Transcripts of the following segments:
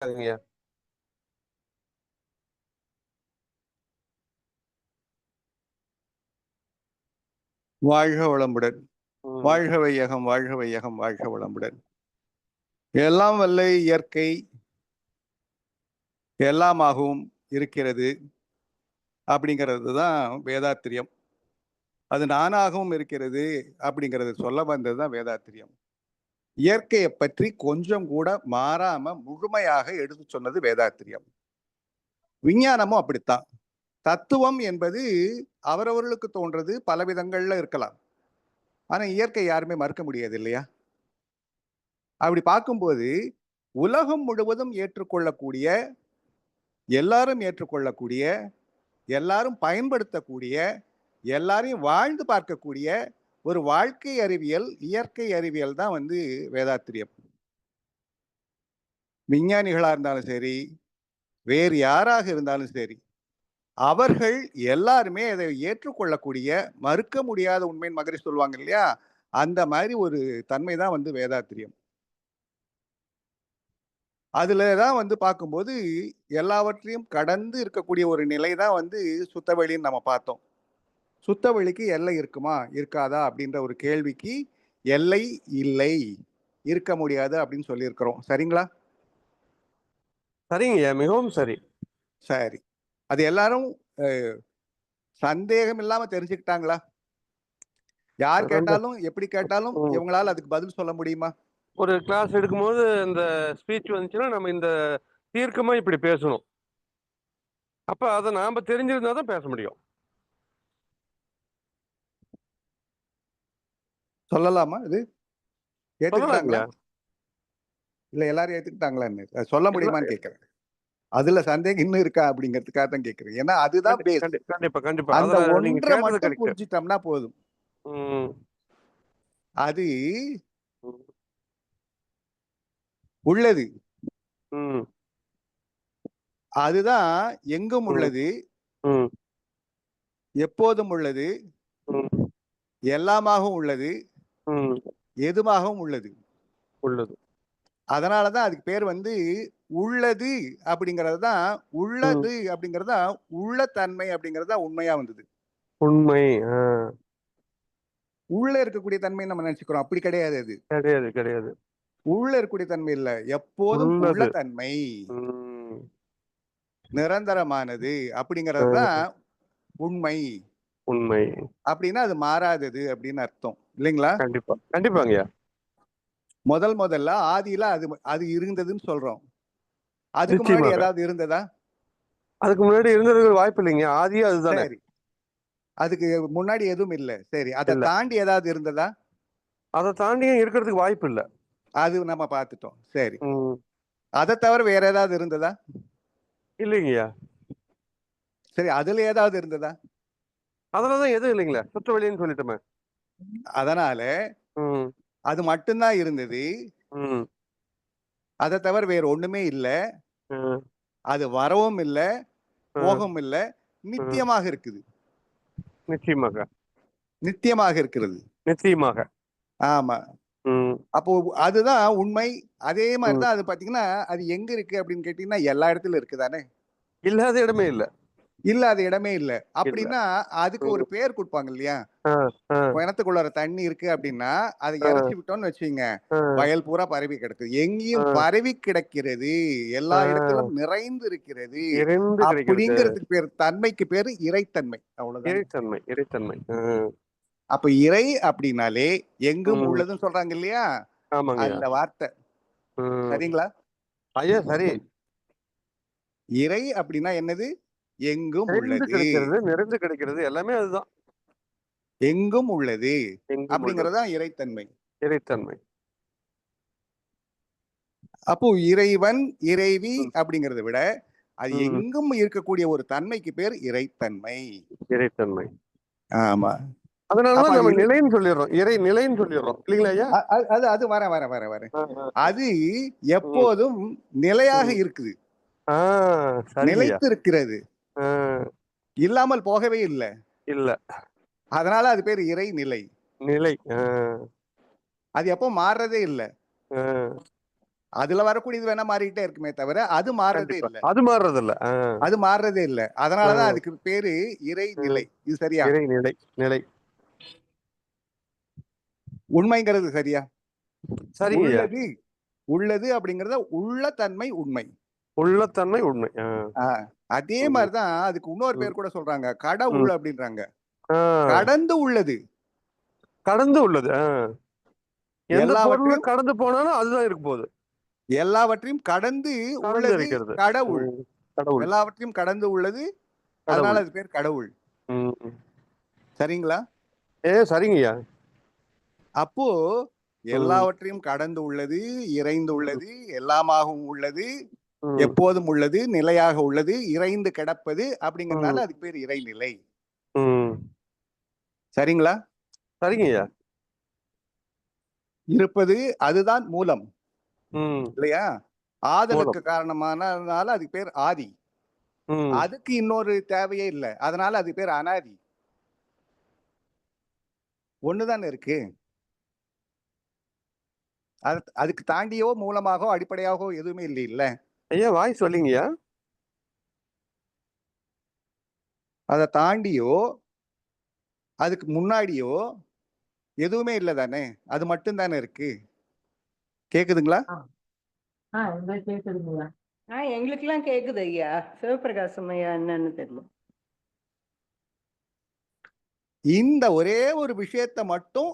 சரிங்க. வாழ்க வளமுடன். ம். வாழ்க வையகம், வாழ்க வையகம், வாழ்க வளமுடன். எல்லாம் வல்ல இயற்கை எல்லாமாகவும் இருக்கிறது அப்படிங்கிறது தான் வேதாத்திரியம். அது நானாகவும் இருக்கிறது அப்படிங்கிறது சொல்ல வந்தது தான் வேதாத்திரியம். இயற்கையை பற்றி கொஞ்சம் கூட மாறாம முழுமையாக எடுத்து சொன்னது வேதாத்திரியம். விஞ்ஞானமும் அப்படித்தான். தத்துவம் என்பது அவரவர்களுக்கு தோன்றது பல விதங்கள்ல இருக்கலாம். ஆனா இயற்கை யாருமே மறுக்க முடியாது இல்லையா? அப்படி பார்க்கும்போது உலகம் முழுவதும் ஏற்றுக்கொள்ளக்கூடிய, எல்லாரும் ஏற்றுக்கொள்ளக்கூடிய, எல்லாரும் பயன்படுத்தக்கூடிய, எல்லாரையும் வாழ்ந்து பார்க்கக்கூடிய ஒரு வாழ்க்கை அறிவியல், இயற்கை அறிவியல் தான் வேதாத்திரியம். விஞ்ஞானிகளா இருந்தாலும் சரி, வேறு யாராக இருந்தாலும் சரி, அவர்கள் எல்லாருமே அதை ஏற்றுக்கொள்ளக்கூடிய, மறுக்க முடியாத உண்மைன்னு மகரிஷி சொல்லுவாங்க இல்லையா? அந்த மாதிரி ஒரு தன்மை தான் வேதாத்திரியம். அதுல தான் பார்க்கும்போது எல்லாவற்றையும் கடந்து இருக்கக்கூடிய ஒரு நிலை தான் சுத்தவெளின்னு நம்ம பார்த்தோம். சுத்தவெளிக்கு எல்லை இருக்குமா இருக்காதா அப்படின்ற ஒரு கேள்விக்கு எல்லை இல்லை, இருக்க முடியாது அப்படின்னு சொல்லியிருக்கிறோம். சரிங்களா? சரிங்கய்யா, மிகவும் சரி. சரி. அது எல்லாரும் சந்தேகம் இல்லாம தெரிஞ்சுக்கிட்டாங்களா? யார் ரெண்டு கேட்டாலும் எப்படி கேட்டாலும் ம். இவங்களால அதுக்கு பதில் சொல்ல முடியுமா? ஒரு கிளாஸ் எடுக்கும்போது இந்த ஸ்பீச் வந்துச்சுன்னா நம்ம இந்த தீர்க்கமா இப்படி பேசணும். அப்ப அதை நாம தெரிஞ்சிருந்தா தான் பேச முடியும். சொல்லலாமா? இது ஏத்துக்கிட்டாங்களா? சொல்லலாங்கய்யா. இல்ல எல்லாரும் ஏத்துக்கிட்டாங்களான்னு சொல்ல எல்லாம் முடியுமான்னு கேட்கிறேன். அதுல சந்தேகம் இன்னும் இருக்கா அப்படிங்கிறதுக்காக தான் கேட்கிறேன். ஏன்னா அதுதான் பேஸ். கண்டிப்பா கண்டிப்பா. அந்த அதுல நீங்க ஒன்றை கேட்டது மட்டும் கரெக்ட். புரிஞ்சிட்டோம்னா போதும். ம். அது ம். உள்ளது. ம். அதுதான் எங்கும் ம். உள்ளது, ம். எப்போதும் உள்ளது, ம். எல்லாமாகவும் உள்ளது, ம். எதுமாகவும் உள்ளது. உள்ளது. அதனாலதான் அதுக்கு பேர் உள்ளது அப்படிங்கிறது தான், ம். உள்ளது அப்படிங்கிறது தான் உள்ள தன்மை அப்படிங்கிறது தான் உண்மையா வந்தது. உண்மை. உள்ள இருக்கக்கூடிய தன்மை நம்ம நினைச்சுக்கிறோம். அப்படி கிடையாது அது. கிடையாது கிடையாது. உள்ள இருக்கக்கூடிய தன்மை இல்ல, எப்போதும் உள்ள உள்ளது. தன்மை, ம். நிரந்தரமானது அப்படிங்கிறது தான் ஆ, உண்மை. உண்மை. அப்படின்னா அது மாறாதது அப்படின்னு அர்த்தம் இல்லைங்களா? கண்டிப்பா கண்டிப்பாங்கய்யா. முதல்ல ஆதியில அது அது இருந்ததுன்னு சொல்றோம். அதுக்கு முன்னாடி நிச்சயமாக. ஏதாவது இருந்ததா? அதுக்கு முன்னாடி இருந்ததுக்கு வாய்ப்பு இல்லைங்க. ஆதியே அதுதானே. சரி. அதுக்கு முன்னாடி எதுவும் இல்ல. சரி. அதை இல்ல. தாண்டி ஏதாவது இருந்ததா? அதை தாண்டியும் இருக்கிறதுக்கு வாய்ப்பு இல்ல. அது நம்ம பார்த்துட்டோம். சரி. ம். அதை தவிர வேற ஏதாவது இருந்ததா? இல்லைங்கய்யா. சரி. அதுல ஏதாவது இருந்ததா? அதுலதான் எதுவும் இல்லைங்களே, சுற்று வெளின்னு சொல்லிட்டோமே. அதனால ம். அது மட்டும்தான் இருந்தது. ம். அதை தவிர வேற ஒண்ணுமே இல்ல. ம். அது வரவும் இல்ல, ம். போகவும் இல்ல. ம். நித்தியமாக இருக்குது. நிச்சயமாக. நித்தியமாக இருக்கிறது. நிச்சயமாக. ஆமா. ம். அப்போ அதுதான் உண்மை. அதே ம். மாதிரிதான் அது பாத்தீங்கன்னா, அது எங்க இருக்கு அப்படின்னு கேட்டீங்கன்னா, எல்லா இடத்துலயும் இருக்குதானே? இல்லாத இடமே இல்ல. இல்லாத இடமே இல்ல. இல்ல. அப்படின்னா அதுக்கு ஒரு ம். பேர் கொடுப்பாங்க இல்லையா? ஆ. ஆ. கிணத்துக்குள்ளார தண்ணி இருக்கு அப்படின்னா, அதை ஆ. இறைச்சி விட்டோம்னு வச்சுக்கங்க, ஆ. வயல் பூரா பரவி கிடக்குது. ஆ. எங்கேயும் பரவி கிடக்கிறது. எல்லா இடத்திலும் ஆ. நிறைந்து இருக்கிறது. இறைந்து கிடைக்கிறது. அப்படிங்கிறதுக்கு பேர், தன்மைக்கு பேரு இறைத்தன்மை. அவ்வளவுதானே. இறைத்தன்மை இறைத்தன்மை. அப்ப இறை அப்படின்னாலே எங்கும் ம். உள்ளதுன்னு சொல்றாங்க இல்லையா? ஆமாங்கய்யா. அந்த வார்த்தை. ம். சரிங்களா? ஐயா சரி. இறை அப்படின்னா என்னது? எங்கும் நிறைந்து உள்ளது. கிடைக்கிறது, நிறைந்து கிடைக்கிறது எல்லாமே அதுதான். எங்கும் உள்ளது. எங்கும் உள்ளது. அப்படிங்கிறது தான் இறைத்தன்மை. இறைத்தன்மை. அப்போ இறைவன், இறைவி ம். அப்படிங்கிறத விட, அது ம். எங்கும் இருக்கக்கூடிய ஒரு தன்மைக்கு பேர் இறைத்தன்மை. இறைத்தன்மை. ஆமா. அப்ப அதனாலதான் அது நம்ம நிலைன்னு சொல்லிடுறோம். இறை நிலைன்னு சொல்லிடுறோம் இல்லைங்களா ஐயா? அது அது வரேன். ஆ, ஆ. அது ம். எப்போதும் நிலையாக ம். இருக்குது. ஆ, சரிங்கய்யா. நிலைத்து இருக்கிறது. ஆ, இல்லாமல் போகவே இல்ல. இல்ல. அதனால அது பேர் இறைநிலை. நிலை. அது எப்போ மாறுறதே இல்ல. ஆ. அதுல வரக்கூடியது வேணா மாறிக்கிட்டே இருக்குமே தவிர அது மாறுறதே கண்டிப்பா இல்லை. அது மாறுறது இல்ல. அது மாறுறதே இல்லை. அதனாலதான் அதுக்கு பேரு இறைநிலை. இது சரியா? இறை நிலை நிலை. உண்மைங்கிறது சரியா? சரிங்கய்யா. உள்ளது உள்ளது அப்படிங்கறத உள்ள தன்மை உண்மை. உள்ளத்தன்மை உண்மை. அதே ம். மாதிரிதான் அதுக்கு இன்னொரு ம். பேர் கூட சொல்றாங்க, கடவுள் அப்படின்றாங்க. ஆ, கடந்து உள்ளது. கடந்து உள்ளது. எந்த பொருள் எல்லாவற்றையும் கடந்து போனாலும் அதுதான் இருக்க போகுது. எல்லாவற்றையும் கடந்து கடந்து உள்ளது இருக்கிறது. கடவுள். கடவுள். எல்லாவற்றையும் கடந்து உள்ளது, அதனால கடவுள். அது பேர் கடவுள். ம். சரிங்களா? சரிங்கய்யா. அப்போ ம். எல்லாவற்றையும் கடந்து உள்ளது, இறைந்து உள்ளது, எல்லாமாகவும் உள்ளது, ம். எப்போதும் உள்ளது, நிலையாக உள்ளது, இறைந்து கிடப்பது அப்படிங்கறதுனால ம். அதுக்கு பேர் இறைநிலை. ம். சரிங்களா? சரிங்கய்யா. இருப்பது அதுதான் மூலம், ம். இல்லையா? ஆதலுக்கு மூலம். காரணமானதுனால அதுக்கு பேர் ஆதி. ம். அதுக்கு இன்னொரு தேவையே இல்லை, அதனால அதுக்கு பேர் அனாதி. ஒண்ணுதானே இருக்கு. அதுக்கு தாண்டியோ மூலமாகவோ அடிப்படையாகவோ எதுவுமே இல்லை இல்ல. ஐயா வாய்ஸ் வரலீங்கய்யா. அதை தாண்டியோ அதுக்கு முன்னாடியோ எதுவுமே இல்லை தானே. அது மட்டும் தானே இருக்கு. கேக்குதுங்களா? கேக்குதுங்களா? எங்களுக்கெல்லாம் கேக்குது ஐயா. சிவபிரகாசம் ஐயா என்னன்னு தெரியல. இந்த ஒரே ஒரு விஷயத்தை மட்டும்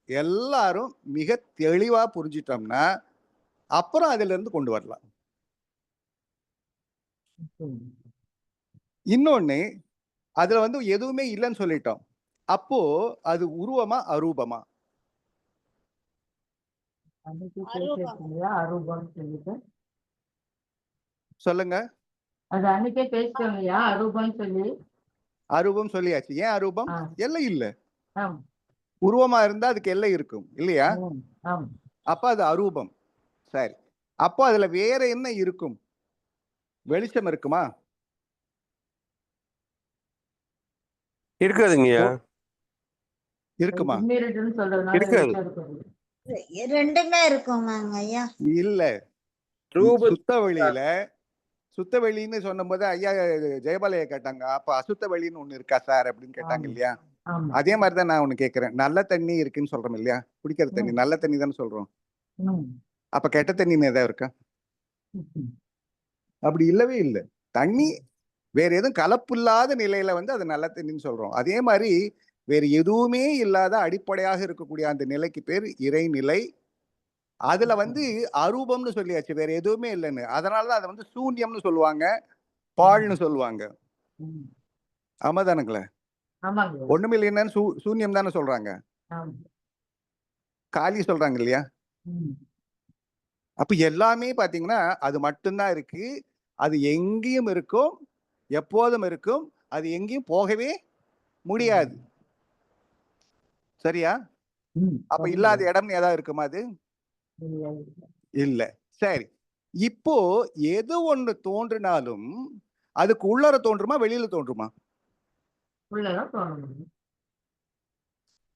எல்லாரும் மிக தெளிவா புரிஞ்சிட்டோம்னா அப்புறம் அதுல இருந்து கொண்டு வரலாம். இன்னொன்னு, அதுல வந்து எதுவுமே இல்லைன்னு சொல்லிட்டோம். அப்போ அது உருவமா அரூபமா? சொல்லுங்க. அது அன்னைக்கே பேசிட்டோங்கய்யா, அரூபம் சொல்லி. அரூபம் சொல்லியாச்சு. ஏன் அரூபம்? எல்லை இல்ல. ஆம். உருவமா இருந்தா அதுக்கு எல்லை இருக்கும் இல்லையா? ஆம். அப்ப அது அரூபம். சரி, அப்போ அதுல வேற என்ன இருக்கும்? வெளிச்சம் இருக்குமா? இருக்காதுங்கய்யா. இருக்குமா? இருக்காது. ரெண்டுமே இருக்குமாங்க ஐயா? இல்ல. சுத்த வெளியில சுத்த வெளின்னு சொன்னபோது ஐயா ஜெயபாலையா கேட்டாங்க, அப்ப அசுத்த வெளின்னு ஒண்ணு இருக்கா சார் அப்படின்னு கேட்டாங்க இல்லையா? அதே மாதிரிதான் நான் ஒண்ணு கேட்கிறேன். நல்ல தண்ணி இருக்குன்னு சொல்றோம் இல்லையா? குடிக்கிற தண்ணி நல்ல தண்ணி தானே சொல்றோம். அப்ப கெட்ட தண்ணின்னு ஏதாவது இருக்கா? அப்படி இல்லவே இல்லை. தண்ணி வேற எதுவும் கலப்பு இல்லாத நிலையில வந்து அது நல்ல தண்ணின்னு சொல்றோம். அதே மாதிரி வேற எதுவுமே இல்லாத அடிப்படையாக இருக்கக்கூடிய அந்த நிலைக்கு பேர் இறைநிலை. அதுல வந்து அரூபம்னு சொல்லியாச்சு, வேற எதுவுமே இல்லைன்னு. அதனாலதான் அதை வந்து சூன்யம்னு சொல்லுவாங்க, பாழ்னு சொல்லுவாங்க. ஆமாதானுங்களே? ஒண்ணுமே இல்லைன்னு சூன்யம் தானே சொல்றாங்க, காலி சொல்றாங்க இல்லையா? அப்ப எல்லாமே பாத்தீங்கன்னா அது மட்டும்தான் இருக்கு. அது எங்கேயும் இருக்கும், எப்போதும் இருக்கும். அது எங்கேயும் போகவே முடியாது. சரியா? அப்ப இல்லாத இடம் ஏதாவது இருக்குமா? அது இல்ல. சரி, இப்போ எது ஒண்ணு தோன்றினாலும் அதுக்கு உள்ளர தோன்றுமா வெளியில தோன்றுமா?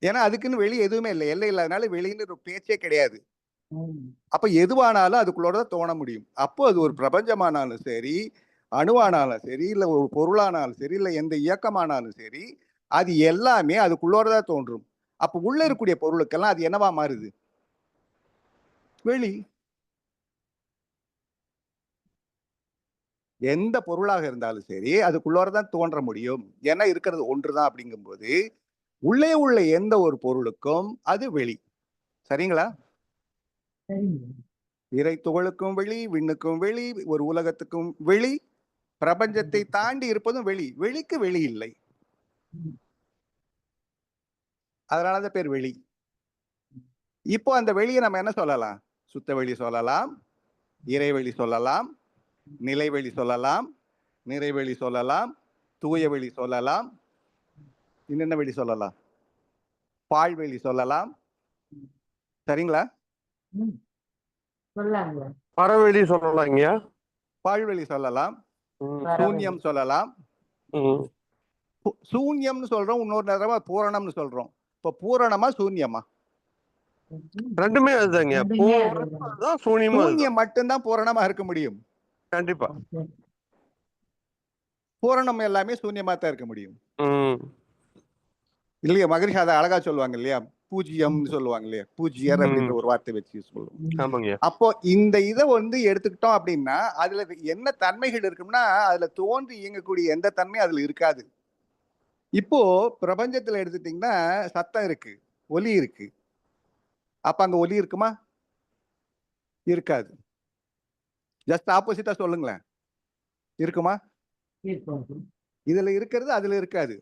ஏன்னா அதுக்குன்னு வெளியே எதுவுமே இல்லை, எல்லை இல்லாதனால வெளியில ஒரு பேச்சே கிடையாது. அப்ப எதுவானாலும் அதுக்குள்ளோட தோண முடியும். அப்போ அது ஒரு பிரபஞ்சமானாலும் சரி, அணுவானாலும் சரி, இல்ல ஒரு பொருளானாலும் சரி, இல்ல எந்த இயக்கமானாலும் சரி, அது எல்லாமே அதுக்குள்ளோடதான் தோன்றும். அப்ப உள்ள இருக்கக்கூடிய பொருளுக்கெல்லாம் அது என்னவா மாறுது? வெளி. எந்த பொருளாக இருந்தாலும் சரி அதுக்குள்ளோரதான் தோன்ற முடியும். ஏன்னா இருக்கிறது ஒன்றுதான் அப்படிங்கும்போது உள்ளே உள்ள எந்த ஒரு பொருளுக்கும் அது வெளி. சரிங்களா? இறை துகளுக்கும் வெளி, விண்ணுக்கும் வெளி, ஒரு உலகத்துக்கும் வெளி, பிரபஞ்சத்தை தாண்டி இருப்பதும் வெளி. வெளிக்கு வெளி இல்லை, அதனாலதான் பேர் வெளி. இப்போ அந்த வெளியை நம்ம என்ன சொல்லலாம்? சுத்த வெளி சொல்லலாம், இறைவெளி சொல்லலாம், நிலைவெளி சொல்லலாம், நிறைவெளி சொல்லலாம், தூய வெளி சொல்லலாம், இன்னென்ன வெளி சொல்லலாம்? பால்வெளி சொல்லலாம். சரிங்களா? பறவெளி சொல்லலாங்கய்யா. பால்வெளி சொல்லலாம், சூன்யம் சொல்லலாம். சூன்யம்னு சொல்றோம், இன்னொரு நேரமா பூரணம்னு சொல்றோம். இப்ப பூரணமா சூன்யமா? ரெண்டுமே அதுதாங்க. ரெண்டுமே பூரணம் அதுதான். அதுதான், சூனியமும் அதுதான். சூன்யம் மட்டும்தான் பூரணமா இருக்க முடியும். கண்டிப்பா. ஓகே. பூரணம் எல்லாமே சூன்யமா தான் இருக்க முடியும் ம். இல்லையா? மகரிஷி அதை அழகா சொல்லுவாங்க இல்லையா? பூஜ்யம்னு சொல்லுவாங்க இல்லையா? பூஜ்யர் அப்படின்ற ஒரு வார்த்தை வச்சு சொல்லுவாங்க. ஆமாங்க. அப்போ இந்த இதை வந்து எடுத்துக்கிட்டோம் அப்படின்னா அதுல என்ன தன்மைகள் இருக்கும்னா அதுல தோன்றி இயங்கக்கூடிய எந்த தன்மையும் அதுல இருக்காது. இப்போ பிரபஞ்சத்துல எடுத்துட்டீங்கன்னா சத்தம் இருக்கு, ஒலி இருக்கு. அப்ப அங்க ஒலி இருக்குமா? இருக்காது. ஜஸ்ட் ஆப்போசிட்டா சொல்லுங்களேன், இருக்குமா? இருக்கும். இதுல இருக்கிறது அதுல இருக்காது.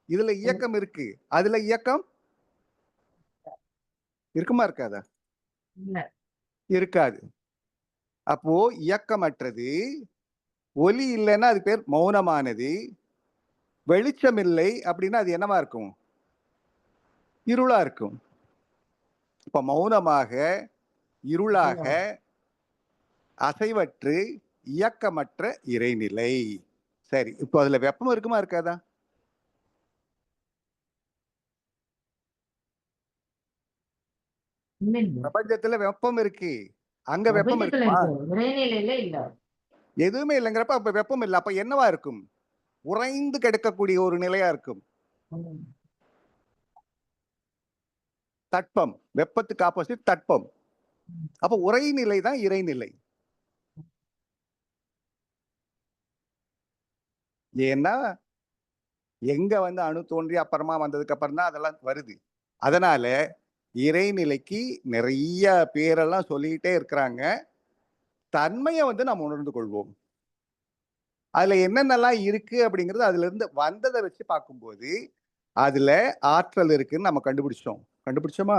இதுல இயக்கம் இருக்கு, அதுல இயக்கம் இருக்குமா இருக்காதா? இல்ல. இருக்காது. அப்போ இயக்கமற்றது, ஒலி இல்லைன்னா அது பேர் மௌனமானது, வெளிச்சம் இல்லை அப்படின்னா அது என்னவா இருக்கும்? இருளா இருக்கும். இப்ப மௌனமாக, இருளாக, அசைவற்று, இயக்கமற்ற இறைநிலை. சரி, இப்போ அதுல வெப்பம் இருக்குமா இருக்காதா? இல்லைங்க. பிரபஞ்சத்துல வெப்பம் இருக்கு, அங்க வெப்பம் பிரபஞ்சத்துல இருக்குமா? இருக்கு. இறைநிலையில இல்ல. எதுவுமே இல்லைங்கிறப்ப அப்ப வெப்பம் இல்லை. அப்ப என்னவா இருக்கும்? உறைந்து கிடக்கக்கூடிய ஒரு நிலையா இருக்கும். ம். தட்பம். வெப்பத்துக்கு ஆப்போசிட் தட்பம். அப்ப உறைநிலை தான் இறைநிலை. ஏன்னா எங்க வந்து அணு தோன்றி அப்புறமா வந்ததுக்கு அப்புறம் தான் அதெல்லாம் வருது. அதனால இறைநிலைக்கு நிறைய பேரெல்லாம் சொல்லிக்கிட்டே இருக்கிறாங்க. தன்மையை வந்து நாம் உணர்ந்து கொள்வோம். அதுல என்னென்னலாம் இருக்கு அப்படிங்கிறது அதுல இருந்து வந்ததை வச்சு பார்க்கும்போது அதுல ஆற்றல் இருக்குன்னு நம்ம கண்டுபிடிச்சோமா?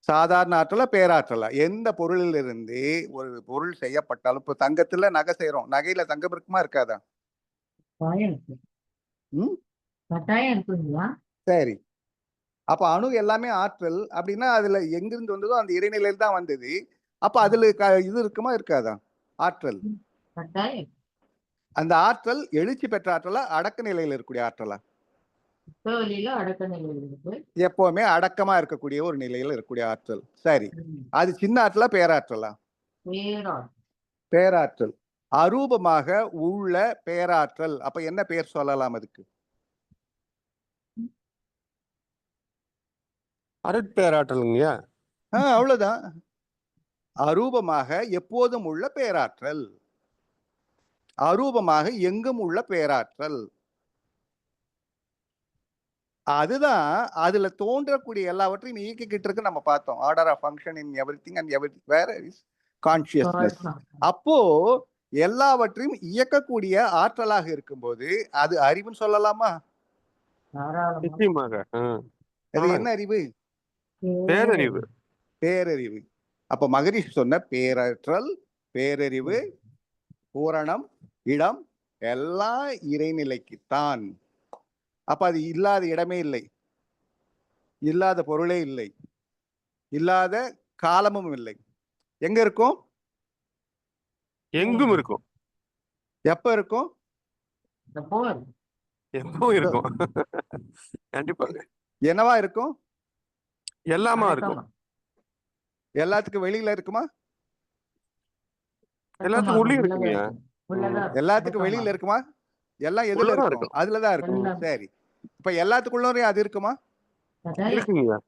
சாதாரண ஆற்றலா பேராற்றலா? எந்த பொருளில் இருந்து ஒரு பொருள் செய்யப்பட்டாலும் இப்போ தங்கத்துல நகை செய்யறோம், நகையில தங்கம் இருக்குமா இருக்காதா? கட்டாயம் இருக்கு. ம் கட்டாயம் இருக்குங்களா? சரி. அப்ப அணு எல்லாமே ஆற்றல் அப்படின்னா அதுல எங்கிருந்து வந்ததோ அந்த இறைநிலையில் தான் வந்தது. அப்ப அதுல இது இருக்குமா இருக்காதா? ஆற்றல். கட்டாயம். அந்த ஆற்றல் எழுச்சி பெற்ற ஆற்றலா, அடக்க நிலையில இருக்கக்கூடிய ஆற்றலா? சுத்தவெளியில அடக்க நிலையில் இருக்கு. எப்பவுமே அடக்கமா இருக்கக்கூடிய ஒரு நிலையில இருக்கக்கூடிய ஆற்றல். சரி, ம். அது சின்ன ஆற்றலா பேராற்றலா? பேராற்றல். பேராற்றல். அரூபமாக உள்ள பேராற்றல். அப்ப என்ன பேர் சொல்லலாம் அதுக்கு? அருட்பேராற்றலுங்கய்யா. அவ்வளவுதான். அரூபமாக எப்போதும் உள்ள பேராற்றல், அரூபமாக எங்கும் உள்ள பேராற்றல். அதுதான் அதுல தோன்றக்கூடிய எல்லாவற்றையும் இயக்கிக்கிட்டு இருக்கு. நம்ம பார்த்தோம் order of function in everything and everywhere is consciousness. அப்போ எல்லாவற்றையும் இயக்கக்கூடிய ஆற்றலாக இருக்கும்போது அது அறிவுன்னு சொல்லலாமா? தாராளமா. நிச்சயமாக. அது என்ன அறிவு? பேரறிவு. பேரறிவு. அப்ப மகரிஷி சொன்ன பேராற்றல், பேரறிவு, பூரணம், இடம் எல்லாம் இறைநிலைக்குத்தான். அப்ப அது இல்லாத இடமே இல்லை, இல்லாத பொருளே இல்லை, இல்லாத காலமும் இல்லை. எங்க இருக்கும்? எங்கும் இருக்கும். எப்ப இருக்கும்? எப்பவும் இருக்கும். கண்டிப்பாங்க. என்னவா இருக்கும்? எல்லாமா இருக்கும். எல்லாத்துக்கும் வெளியில இருக்குமா? எல்லாத்துக்கும் உள்ளே இருக்குங்கய்யா. எல்லாத்துக்கும் வெளியில இருக்குமா? எல்லாம் எதுல உள்ளதான் இருக்கும்? இருக்கும். அதுலதான் இருக்கும். எல்லாம். சரி, இப்ப எல்லாத்துக்குள்ளயும் அது இருக்குமா? இருக்குங்கய்யா.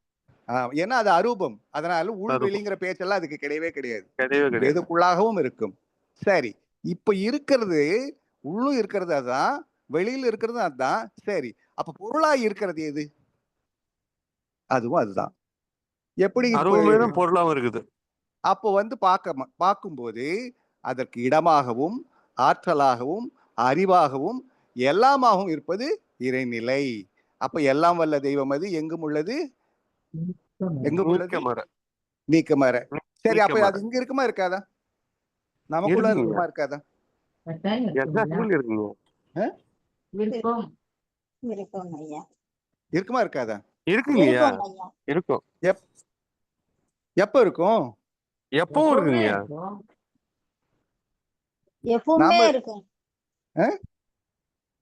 ஏன்னா அது அரூபம். அதனால அரூபம். உள்வெளிங்கிற பேச்செல்லாம் அதுக்கு கிடையவே கிடையாது. கிடையவே கிடையாது. எதுக்குள்ளாகவும் இருக்கும். சரி, இப்ப இருக்கிறது உள்ளும் இருக்கிறது அதான், வெளியில இருக்கிறது அதான். சரி, அப்ப பொருளாய் இருக்கிறது எது? அதுவும் அதுதான். எப்படி இப்ப அருவமே தான் பொருளாவும் இருக்குது. அப்போ வந்து பார்க்கும்போது அதற்கு இடமாகவும் ஆற்றலாகவும் அறிவாகவும் எல்லாமாகவும் இருப்பது இறைநிலை. அப்ப எல்லாம் வல்ல தெய்வம் அது எங்கும் உள்ளது, எங்கும் உள்ளது, நீக்கமற. நீக்கமற. சரி, அப்ப நீக்கமற. அது இங்க இருக்குமா இருக்காதா? நமக்குள்ள இருக்குங்க. இருக்குமா இருக்காதா? எல்லாத்துக்குள்ள இருக்குங்க. இருக்கும். இருக்கும் ஐயா. இருக்குமா இருக்காதா? இருக்குங்கய்யா. இருக்கும் ஐயா. இருக்கும். எப்ப இருக்கும்? எப்பவும் இருக்குங்கய்யா. எப்பவுமே நாம இருக்கும். ஆ?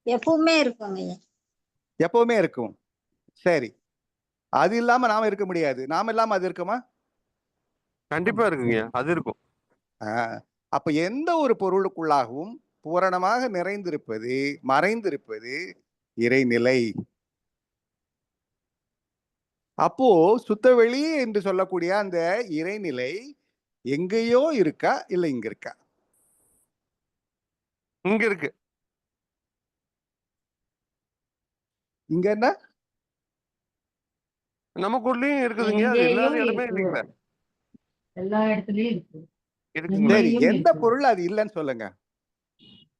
எப்பவுமே இருக்கும் ஐயா. எப்பவுமே இருக்கும். சரி, அது இல்லாம நாம இருக்க முடியாது. நாம இல்லாம அது இருக்குமா? கண்டிப்பா இருக்குங்க, அது இருக்கும். ஆஹ் அப்ப எந்த ஒரு பொருளுக்குள்ளாகவும் பூரணமாக நிறைந்திருப்பது, மறைந்திருப்பது இறைநிலை. அப்போ சுத்தவெளி என்று சொல்லக்கூடிய அந்த இறைநிலை எங்கேயோ இருக்கா, இல்ல இங்க இருக்கா? இங்க இருக்கு. இங்க என்ன? நமக்குள்ளயும் இருக்குதுங்க, அது இல்லாத எங்கேயோ இடமே இருக்கு, இல்லைங்களே. எல்லா இடத்துலயும் இருக்கு, இருக்குங்களே. சரி, எங்கேயும் எந்த இருக்கு, பொருள் அது இல்லைன்னு சொல்லுங்க.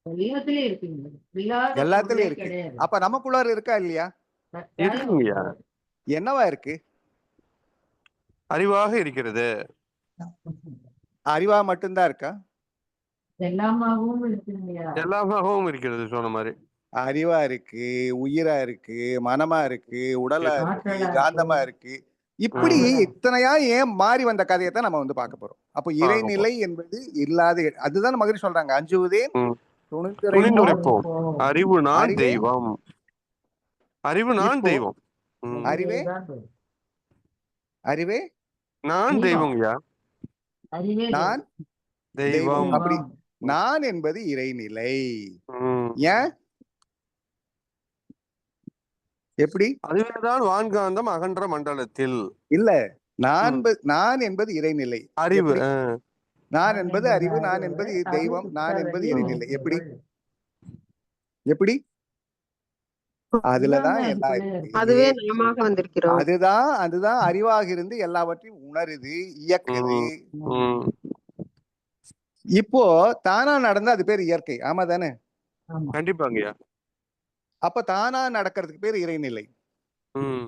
எல்லாத்துலயும் இருக்குங்க. இல்லாத பொருளே எல்லாத்துலயும் இருக்கு. கிடையாது. அப்ப நமக்குள்ளார இருக்கா இல்லையா? கட்டாயம் இருக்குங்கய்யா, உண்டு. என்னவா இருக்கு? அறிவாக இருக்கிறது. அறிவா மட்டும்தான் இருக்கா? எல்லாமாவும் இருக்குங்கய்யா. எல்லாமாகவும் இருக்கிறது சொன்ன மாதிரி. அறிவா இருக்கு, உயிரா இருக்கு, மனமா இருக்கு, உடலா இருக்கு. இருக்கு, ஆற்றலா காந்தமா இருக்கு. இப்படி ஆற்றலா இருக்கு. இத்தனையா ஏன் மாறி வந்த கதையை தான் நம்ம வந்து பார்க்க போறோம். அப்போ இறைநிலை என்பது இல்லாத அதுதான் மகிழ்ச்சி சொல்றாங்க. அஞ்சுவதே ம். துணிந்துரைப்போம், துணிந்துரைப்போம். அறிவு நான் அறிவே தெய்வம். அறிவு நான் இப்போ தெய்வம். ம். அறிவே அறிவேதான் தெய்வம். அறிவே நான் தெய்வம். தெய்வங்கய்யா. அறிவே நான் தெய்வம். தெய்வம். அப்படி தெய்வம். நான் என்பது இறைநிலை. ம். ஏன்? எப்படி? அதுவேதான் வான்காந்தம் அகன்ற மண்டலத்தில். இல்ல, நான் ம். நான் என்பது இறைநிலை. அறிவு. எப்படி? நான் என்பது அறிவு, நான் என்பது அது தெய்வம், நான் என்பது சுத்தவெளி இறைநிலை. எப்படி? பொருள். எப்படி? அதுலதான் எல்லாமே எல்லாம் அதுக்குள்ளே இருக்கு. இருக்கு. அதுவே நாமாக வந்திருக்கிறோம். அதுதான் அறிவாக இருந்து எல்லாவற்றையும் உணருது, இயக்குது. ம். ம். இப்போ தானா நடந்தா அது பேர் இயற்கை. ஆமா தானே? ஆமா. கண்டிப்பாங்கய்யா. அப்ப தானா நடக்கிறதுக்கு பேர் இறைநிலை. ம்.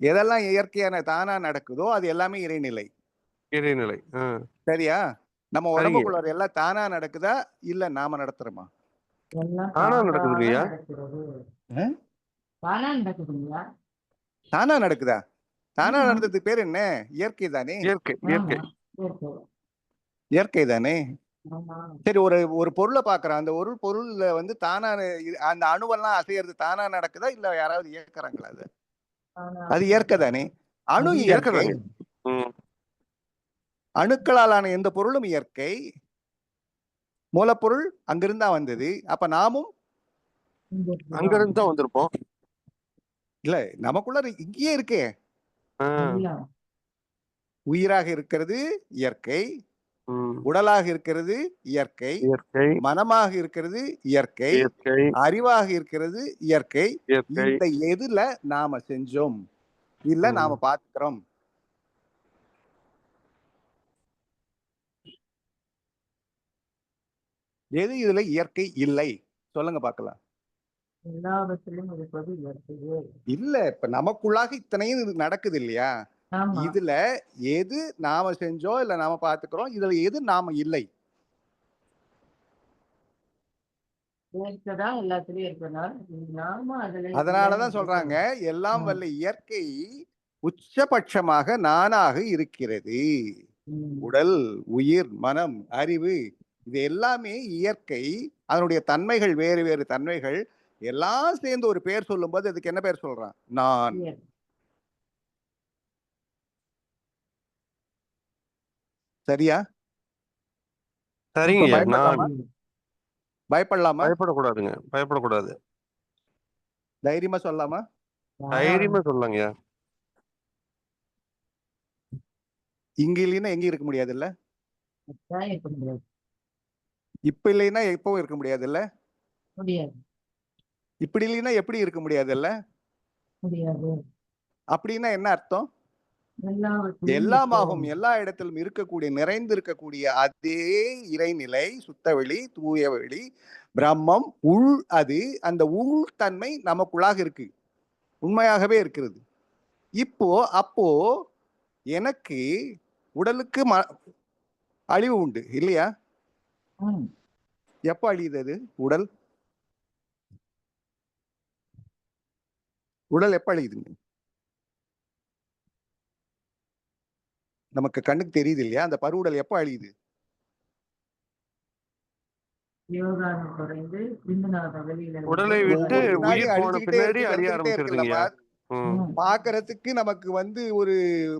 எதெல்லாம் இயற்கையான தானா நடக்குதோ அது எல்லாமே இறைநிலை. இறைநிலை. சரியா? நம்ம சரிங்க. உடம்புக்குள்ள எல்லாம் தானா நடக்குதா, இல்ல நாம நடத்துறோமா? எல்லாம் தானா தானாக நடக்குதுங்கய்யா. நடக்கிறது. அஹ்? தானா நடக்குதுங்களா? தானா நடக்குதா? தானா ஆமா. நடந்ததுக்கு பேர் என்ன? இயற்கை தானே? இயற்கை. ஆமா. இயற்கை. இயற்கை. இயற்கை தானே? ஆமா. சரி, ஒரு ஒரு பொருளை பாக்குறோம். அந்த ஒரு பொருள்ல வந்து தானா அந்த அணுவெல்லாம் அசையறது தானா நடக்குதா, இல்ல யாராவது இயக்குறாங்களா? அது தானா அது இயற்கை தானே? அணு அது இயற்கை. இயற்கைதாங்க. ம். அணுக்களாலான எந்த பொருளும் இயற்கை. மூலப்பொருள் அங்கிருந்தா வந்தது. அப்ப நாமும் அங்கிருந்து தான் வந்திருப்போம். இல்ல, நமக்குள்ள இங்கேயே இருக்கே. ஆ. எல்லாம் உயிராக இருக்கிறது இயற்கை, ம். உடலாக இருக்கிறது இயற்கை, இயற்கை. மனமாக இருக்கிறது இயற்கை, இயற்கை. அறிவாக இருக்கிறது இயற்கை. இயற்கை. இந்த எதுல நாம செஞ்சோம், இல்ல ம். நாம பாத்துக்கிறோம்? எது இதுல இயற்கை இல்லை? சொல்லுங்க பார்க்கலாம். எல்லாவற்றிலும் இருப்பது இயற்கையே. இல்ல, இப்ப நமக்குள்ளாக இத்தனையும் இது நடக்குது இல்லையா? ஆமா. இதுல எது நாம செஞ்சோம், இல்ல நாம பாத்துக்கிறோம்? இதுல எது நாம இல்லை? இயற்கைதான் எல்லாத்துலயும் இருக்கிறனால நாம அதுல அதனாலதான் சொல்றாங்க, எல்லாம் வல்ல இயற்கை உச்சபட்சமாக நானாக இருக்கிறது. உடல், உயிர், மனம், அறிவு, இது எல்லாமே இயற்கை. அதனுடைய தன்மைகள் வேறு வேறு தன்மைகள் எல்லாம் சேர்ந்து ஒரு பேர் சொல்லும்போது அதுக்கு என்ன பேர் சொல்றான்? நான். சரியா? சரிங்க. பயப்படலாமா? பயப்படலாமா? பயப்படக்கூடாதுங்க. பயப்படக்கூடாது. தைரியமா சொல்லலாமா? தைரியமா சொல்லலாங்கய்யா. இங்க இல்லைன்னா எங்க இருக்க முடியாதுல்ல? இருக்க முடியாது. இப்ப இல்லைன்னா எப்பவும் இருக்க முடியாதுல்ல? முடியாது. இப்படி இல்லைன்னா எப்படி இருக்க முடியாதுல்ல? முடியாது. அப்படின்னா என்ன அர்த்தம்? எல்லாவற்றிலும் எல்லாமாகும், எல்லா இடத்திலும் இருக்கக்கூடிய, நிறைந்து இருக்கக்கூடிய அதே இறைநிலை, சுத்தவெளி, தூயவெளி, பிரம்மம், உள். அது அந்த உள் தன்மை நமக்குள்ளாக இருக்கு, உண்மையாகவே இருக்கிறது. அப்போ எனக்கு உடலுக்கு அழிவு உண்டு இல்லையா? எப்ப அழியுது அது? உடல் எப்ப அழியுதுங்க? நமக்கு கண்ணுக்கு தெரியுது இல்லையா? அந்த பருவுடல் எப்ப அழியுது? உடலை விட்டு ஒவ்வொரு வினாடி உயிர் போன அழிஞ்சுக்கிட்டே பின்னாடி இருக்கு, அழிய இறந்துகிட்டே இருக்குல்லம்மா. ஆரம்பிச்சிருதுங்கய்யா. ம். பார்க்கறதுக்கு நமக்கு வந்து ஒரு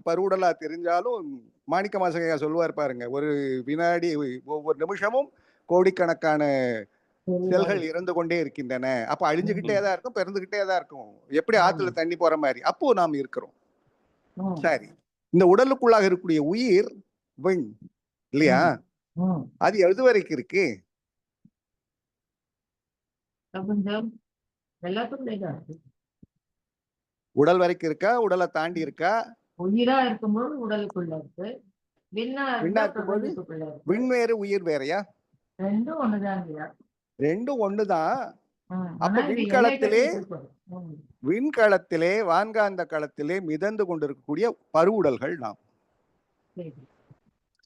பருவுடலா தெரிஞ்சாலும் மாணிக்க வாசகையா சொல்லுவார் பாருங்க, ஒரு வினாடி ஒவ்வொரு நிமிஷமும் கோடிக்கணக்கான செல்கள் இறந்து கொண்டே இருக்கின்றன. அப்ப அழிஞ்சுகிட்டே தான் இருக்கும், பிறந்துகிட்டே தான் இருக்கும். எப்படி ஆத்துல தண்ணி போற மாதிரி அப்போ நாம் இருக்கிறோம். சரி, இந்த உடலுக்குள்ளாக இருக்கக்கூடிய உயிர் விண் இல்லையா? அது எது வரைக்கும் இருக்கு? உடல் வரைக்கும் இருக்கா, உடலை தாண்டி இருக்கா? உயிரா இருக்கும்போது உடலுக்குள்ள இருக்கு, விண்ணா விண்ணா இருந்தா இருக்கும்போது பிரபஞ்சத்துக்குள்ள இருக்கு. விண் வேறு உயிர் வேறையா? ரெண்டும் ஒண்ணுதான் இல்லையா? ரெண்டும் ஒண்ணுதான். அப்ப ஆனா இது விண்கலத்திலே எல்லை கட்டி இருக்கு. விண்கலத்திலே வான்காந்த களத்திலே மிதந்து கொண்டிருக்கக்கூடிய பருவுடல்கள் நாம். சரி.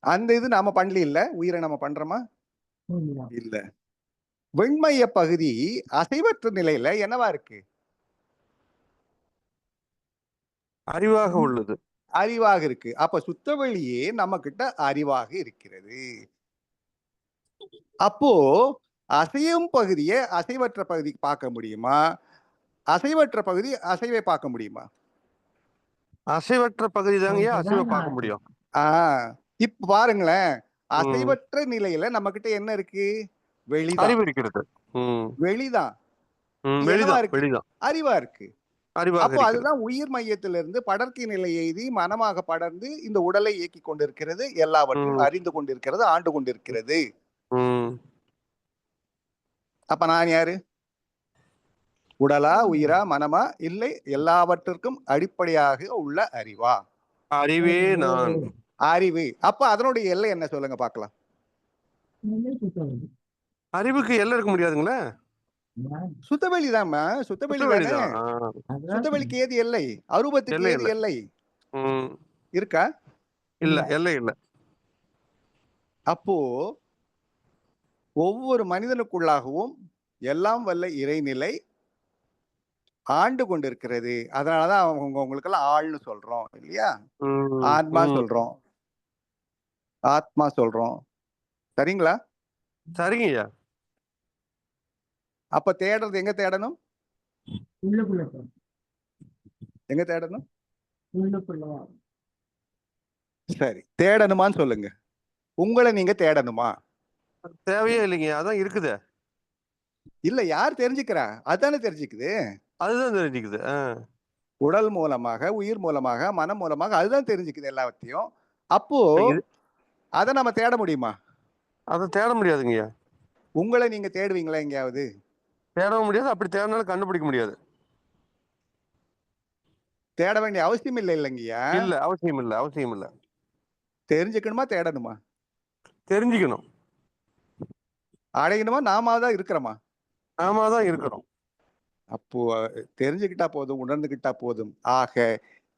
அந்த இது நாம பண்ணல, இல்ல உயிரை நம்ம பண்றோமா? உண்மைதான். இல்ல. வெண்மைய பகுதி அசைவற்ற நிலையில என்னவா இருக்கு? அறிவாக உள்ளது. அறிவாக இருக்கு. அப்ப சுத்தவெளியே நம்ம கிட்ட அறிவாக இருக்கிறது. அப்போ அசையும் பகுதியை அசைவற்ற பகுதிக்கு பார்க்க முடியுமா? அசைவற்ற பகுதி அசைவை பார்க்க முடியுமா? அசைவற்ற பகுதி தாங்க அசைவை பார்க்க முடியும். இப்ப பாருங்களேன், அசைவற்ற நிலையில நம்ம கிட்ட என்ன இருக்கு? வெளிதான். அறிவு இருக்கிறது. வெளிதான். வெளிதான் வெளிதான் அறிவா இருக்கு. அறிவாக அப்போ இருக்கிறது. அதுதான் உயிர் மையத்திலிருந்து படர்க்கை நிலை எய்தி மனமாக படர்ந்து இந்த உடலை இயக்கி கொண்டிருக்கிறது, எல்லாவற்றையும் அறிந்து கொண்டிருக்கிறது, ஆண்டு கொண்டிருக்கிறது. அப்ப நான் யாரு? உடலா, உயிரா, மனமா? இல்லை, எல்லாவற்றிற்கும் அடிப்படையாக உள்ள அறிவா? அறிவே நான். அறிவு. அப்ப அதனுடைய எல்லை என்ன சொல்லுங்க பார்க்கலாம். அறிவுக்கு எல்லை இருக்க முடியாதுங்களே. சுத்தவெளிதாம்மா, சுத்தவெளி தானே. சுத்தவெளிக்கு ஏது எல்லை? அரூபத்துக்கு ஏது எல்லை இருக்கா? இல்ல, எல்லை இல்ல. அப்போ ஒவ்வொரு மனிதனுக்குள்ளாகவும் எல்லாம் வல்ல இறைநிலை ஆண்டு கொண்டிருக்கிறது. அதனாலதான் உங்களுக்கெல்லாம் ஆள்னு சொல்றோம் இல்லையா? ஆத்மா சொல்றோம், ஆத்மா சொல்றோம். சரிங்களா? சரிங்கய்யா. அப்ப தேடுறது எங்க தேடணும்? எங்க தேடணும்? சரி, தேடணுமான்னு சொல்லுங்க. உங்களை நீங்க தேடணுமா? தேவையே இல்லைங்க, அதான் இருக்குது. இல்ல, யார் தெரிஞ்சுக்கிறா? அதானே தெரிஞ்சுக்குது. அதுதான் தெரிஞ்சுக்குது. உடல் மூலமாக, உயிர் மூலமாக, மனம் மூலமாக அதுதான் தெரிஞ்சுக்குது எல்லாவற்றையும். அப்போ அதை நம்ம தேட முடியுமா? அதை தேட முடியாதுங்கய்யா. உங்களை நீங்க தேடுவீங்களா எங்கேயாவது? தேடவும் முடியாது, அப்படி தேடினாலும் கண்டுபிடிக்க முடியாது. தேட வேண்டிய அவசியம் இல்லை இல்லைங்கய்யா. இல்ல, அவசியம் இல்ல, அவசியம் இல்ல. தெரிஞ்சுக்கணுமா தேடணுமா? தெரிஞ்சுக்கணும். அடையணுமா? நாம தான் இருக்கிறோமா? நாம தான் இருக்கிறோம். அப்போ தெரிஞ்சுக்கிட்டா போதும், உணர்ந்துகிட்டா போதும். ஆக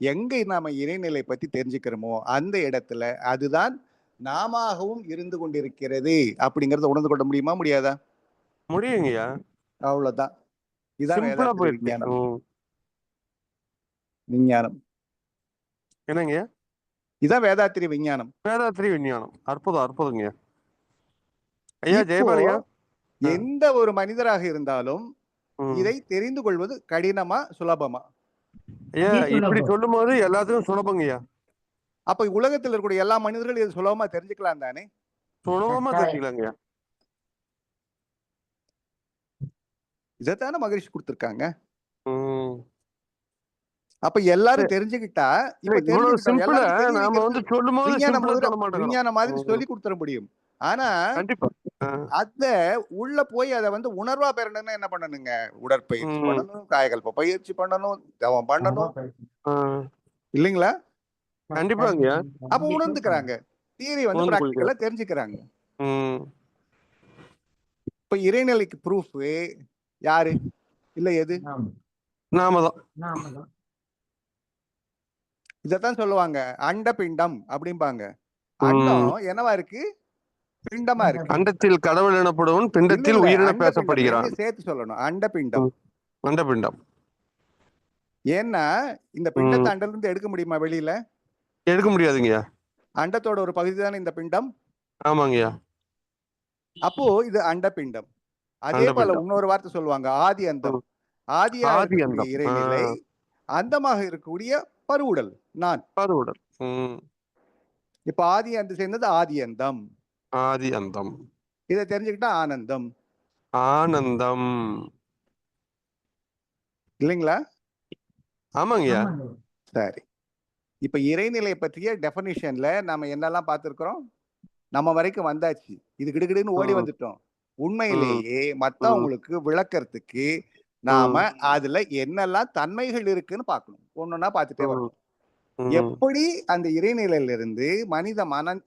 எங்க நாம இறைநிலை பத்தி தெரிஞ்சுக்கிறோமோ அந்த இடத்துல அதுதான் நாமவும் இருந்து கொண்டிருக்கிறது அப்படிங்கறத உணர்ந்து கொள்ள முடியுமா? முடியாதா? முடியுங்கய்யா. அவ்வளவுதான். இதான் வேதாத்திரி விஞ்ஞானம். விஞ்ஞானம் என்னங்கய்யா? இதான் வேதாத்திரி விஞ்ஞானம். வேதாத்திரி விஞ்ஞானம். அற்புதம், அற்புதங்கய்யா. ஐயா ஜெயபாலையா, எந்த ஒரு மனிதராக இருந்தாலும் இதை தெரிந்து கொள்வது கடினமா சுலபமா? ஐயா இப்படி சொல்லும் போது எல்லாத்துக்கும் சுலபங்கய்யா. அப்ப உலகத்தில் இருக்கக்கூடிய எல்லா மனிதர்களும் இது சுலபமா தெரிஞ்சுக்கலாம் தானே? சுலபமா தெரிஞ்சுக்கலாங்கய்யா. இதைத்தானே மகரிஷி கொடுத்திருக்காங்க. அப்ப எல்லாரும் தெரிஞ்சுக்கிட்டா விஞ்ஞானம் மாதிரி சொல்லி கொடுத்துட முடியும். ஆனா அத உள்ள போய் அதை வந்து உணர்வா பெறணும்னா என்ன பண்ணணுங்க? உடற்பயிற்சி பண்ணணும், காயகல்ப பயிற்சி பண்ணணும், தவம் பண்ணணும் இல்லைங்களா? கண்டிப்பாங்க. அப்ப உணர்ந்துக்கிறாங்க, தியரி வந்து பிராக்டிகலா தெரிஞ்சுக்கிறாங்க. இப்ப இறைநிலைக்கு ப்ரூஃப் யாரு? இல்ல எது? நாமதான். இதத்தான் சொல்லுவாங்க அண்ட பிண்டம் அப்படிம்பாங்க. அண்டம் என்னவா இருக்கு? பிண்டமா இருக்கு. அண்டத்தில் கடவுள் எனப்படுவன், பிண்டத்தில் உயிரின பேசப்படுகிறான். சேர்த்து சொல்லணும், அண்ட பிண்டம். அண்ட பிண்டம். ஏன்னா இந்த பிண்டத்தை அண்டல இருந்து எடுக்க முடியுமா? வெளியில எடுக்க முடியாதுங்கய்யா. அண்டத்தோட ஒரு பகுதி தானே இந்த பிண்டம். ஆமாங்கய்யா. அப்போ இது அண்ட பிண்டம். அதே போல இன்னொரு வார்த்தை சொல்லுவாங்க, ஆதி அந்தம். ஆதியா இறைநிலை அந்தமாக இருக்கக்கூடிய பருவுடல் நான். பருவுடல். இப்ப ஆதி அந்த சேர்ந்தது ஆதி அந்தம். ஆதி அந்தம். இதை தெரிஞ்சுக்கிட்டா ஆனந்தம் ஆனந்தம். இல்லைங்களா? ஆமாங்கய்யா. ஆமாங்க. சரி. இப்ப இறைநிலை பற்றிய டெஃபனிஷன்ல நாம என்னெல்லாம் பார்த்திருக்கிறோம்? நம்ம வரைக்கும் வந்தாச்சு. இது கிடுகிடுன்னு ஓடி வந்துட்டோம். உண்மையிலேயே மத்தவங்களுக்கு விளக்கறதுக்கு நாம அதுல என்னெல்லாம் தன்மைகள் இருக்குன்னு பார்க்கணும். ஒன்னொன்னா பார்த்துட்டே வரணும். எப்படி அந்த இறைநிலையிலிருந்து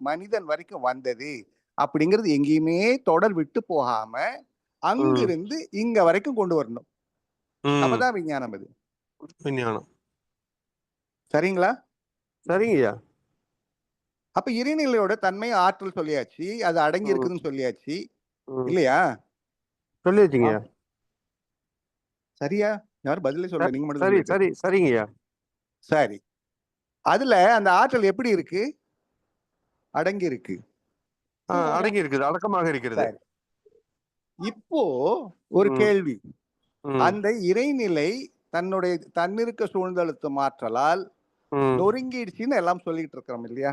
மனிதன் வரைக்கும் வந்தது அப்படிங்கிறது எங்கேயுமே தொடர் விட்டு போகாம அங்கிருந்து இங்க வரைக்கும் கொண்டு வரணும். அப்பதான் விஞ்ஞானம் அது. விஞ்ஞானம். சரிங்களா? சரிங்கய்யா. அப்ப இறைநிலையோட தன்மை ஆற்றல் சொல்லியாச்சு, அது அடங்கி இருக்குதுன்னு சொல்லியாச்சு இல்லையா? சொல்லியாச்சுங்கய்யா. சரியா? யாரும் பதிலே சொல்ல, நீங்க மட்டும் சரி சொல்லிட்டு. சரி சரிங்கய்யா. சரி. அதுல அந்த ஆற்றல் எப்படி இருக்கு? அடங்கி இருக்கு. அடங்கி இருக்குது, அடக்கமாக இருக்கிறது. சரி. இப்போ ஒரு கேள்வி. அந்த இறைநிலை தன்னுடைய தன்னிருக்க சூழ்ந்தழுத்த மாற்றலால் நொறுங்கிடுச்சின்னு எல்லாம் சொல்லிட்டு இருக்கிறோம் இல்லையா?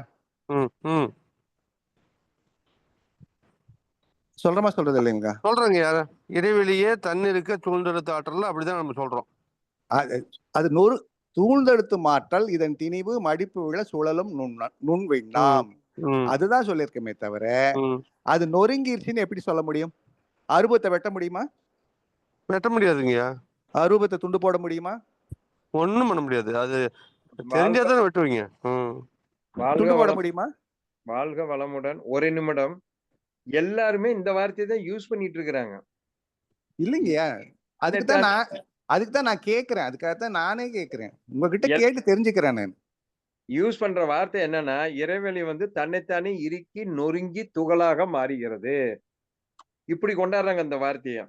சொல்றமா சொல்றது இல்லைங்களா? சொல்றேங்கய்யா. இறைவெளியே தன்னிருக்க சூழ்ந்தெழுத்து ஆற்றல் அப்படிதான் நம்ம சொல்றோம். அது சூழ்ந்தெழுத்து மாற்றல் இதன் திணிவு மடிப்பு விழ சுழலும் நுண்விண்ணாம். அதுதான் சொல்லியிருக்கமே தவிர அது நொறுங்கிருச்சுன்னு எப்படி சொல்ல முடியும்? அரூபத்தை வெட்ட முடியுமா? வெட்ட முடியாதுங்கய்யா. அரூபத்தை துண்டு போட முடியுமா? ஒண்ணும் பண்ண முடியாது. அது தெரிஞ்சாதான் வெட்டுவீங்க. துண்டு போட முடியுமா? வாழ்க வளமுடன். ஒரு நிமிடம். எல்லாருமே இந்த வார்த்தையை தான் யூஸ் பண்ணிட்டு இருக்கிறாங்க. இல்லைங்கய்யா, அதுக்குதான் நான் கேக்குறேன். அதுக்காகத்தான் நானே கேக்குறேன். உங்ககிட்ட கேட்டு தெரிஞ்சுக்கிறேன் நான். யூஸ் பண்ற வார்த்தை என்னன்னா, இறைவெளி தன்னைத்தானே இறுக்கி நொறுங்கி துகளாக மாறுகிறது. இப்படி கொண்டாடுறாங்க அந்த வார்த்தைய.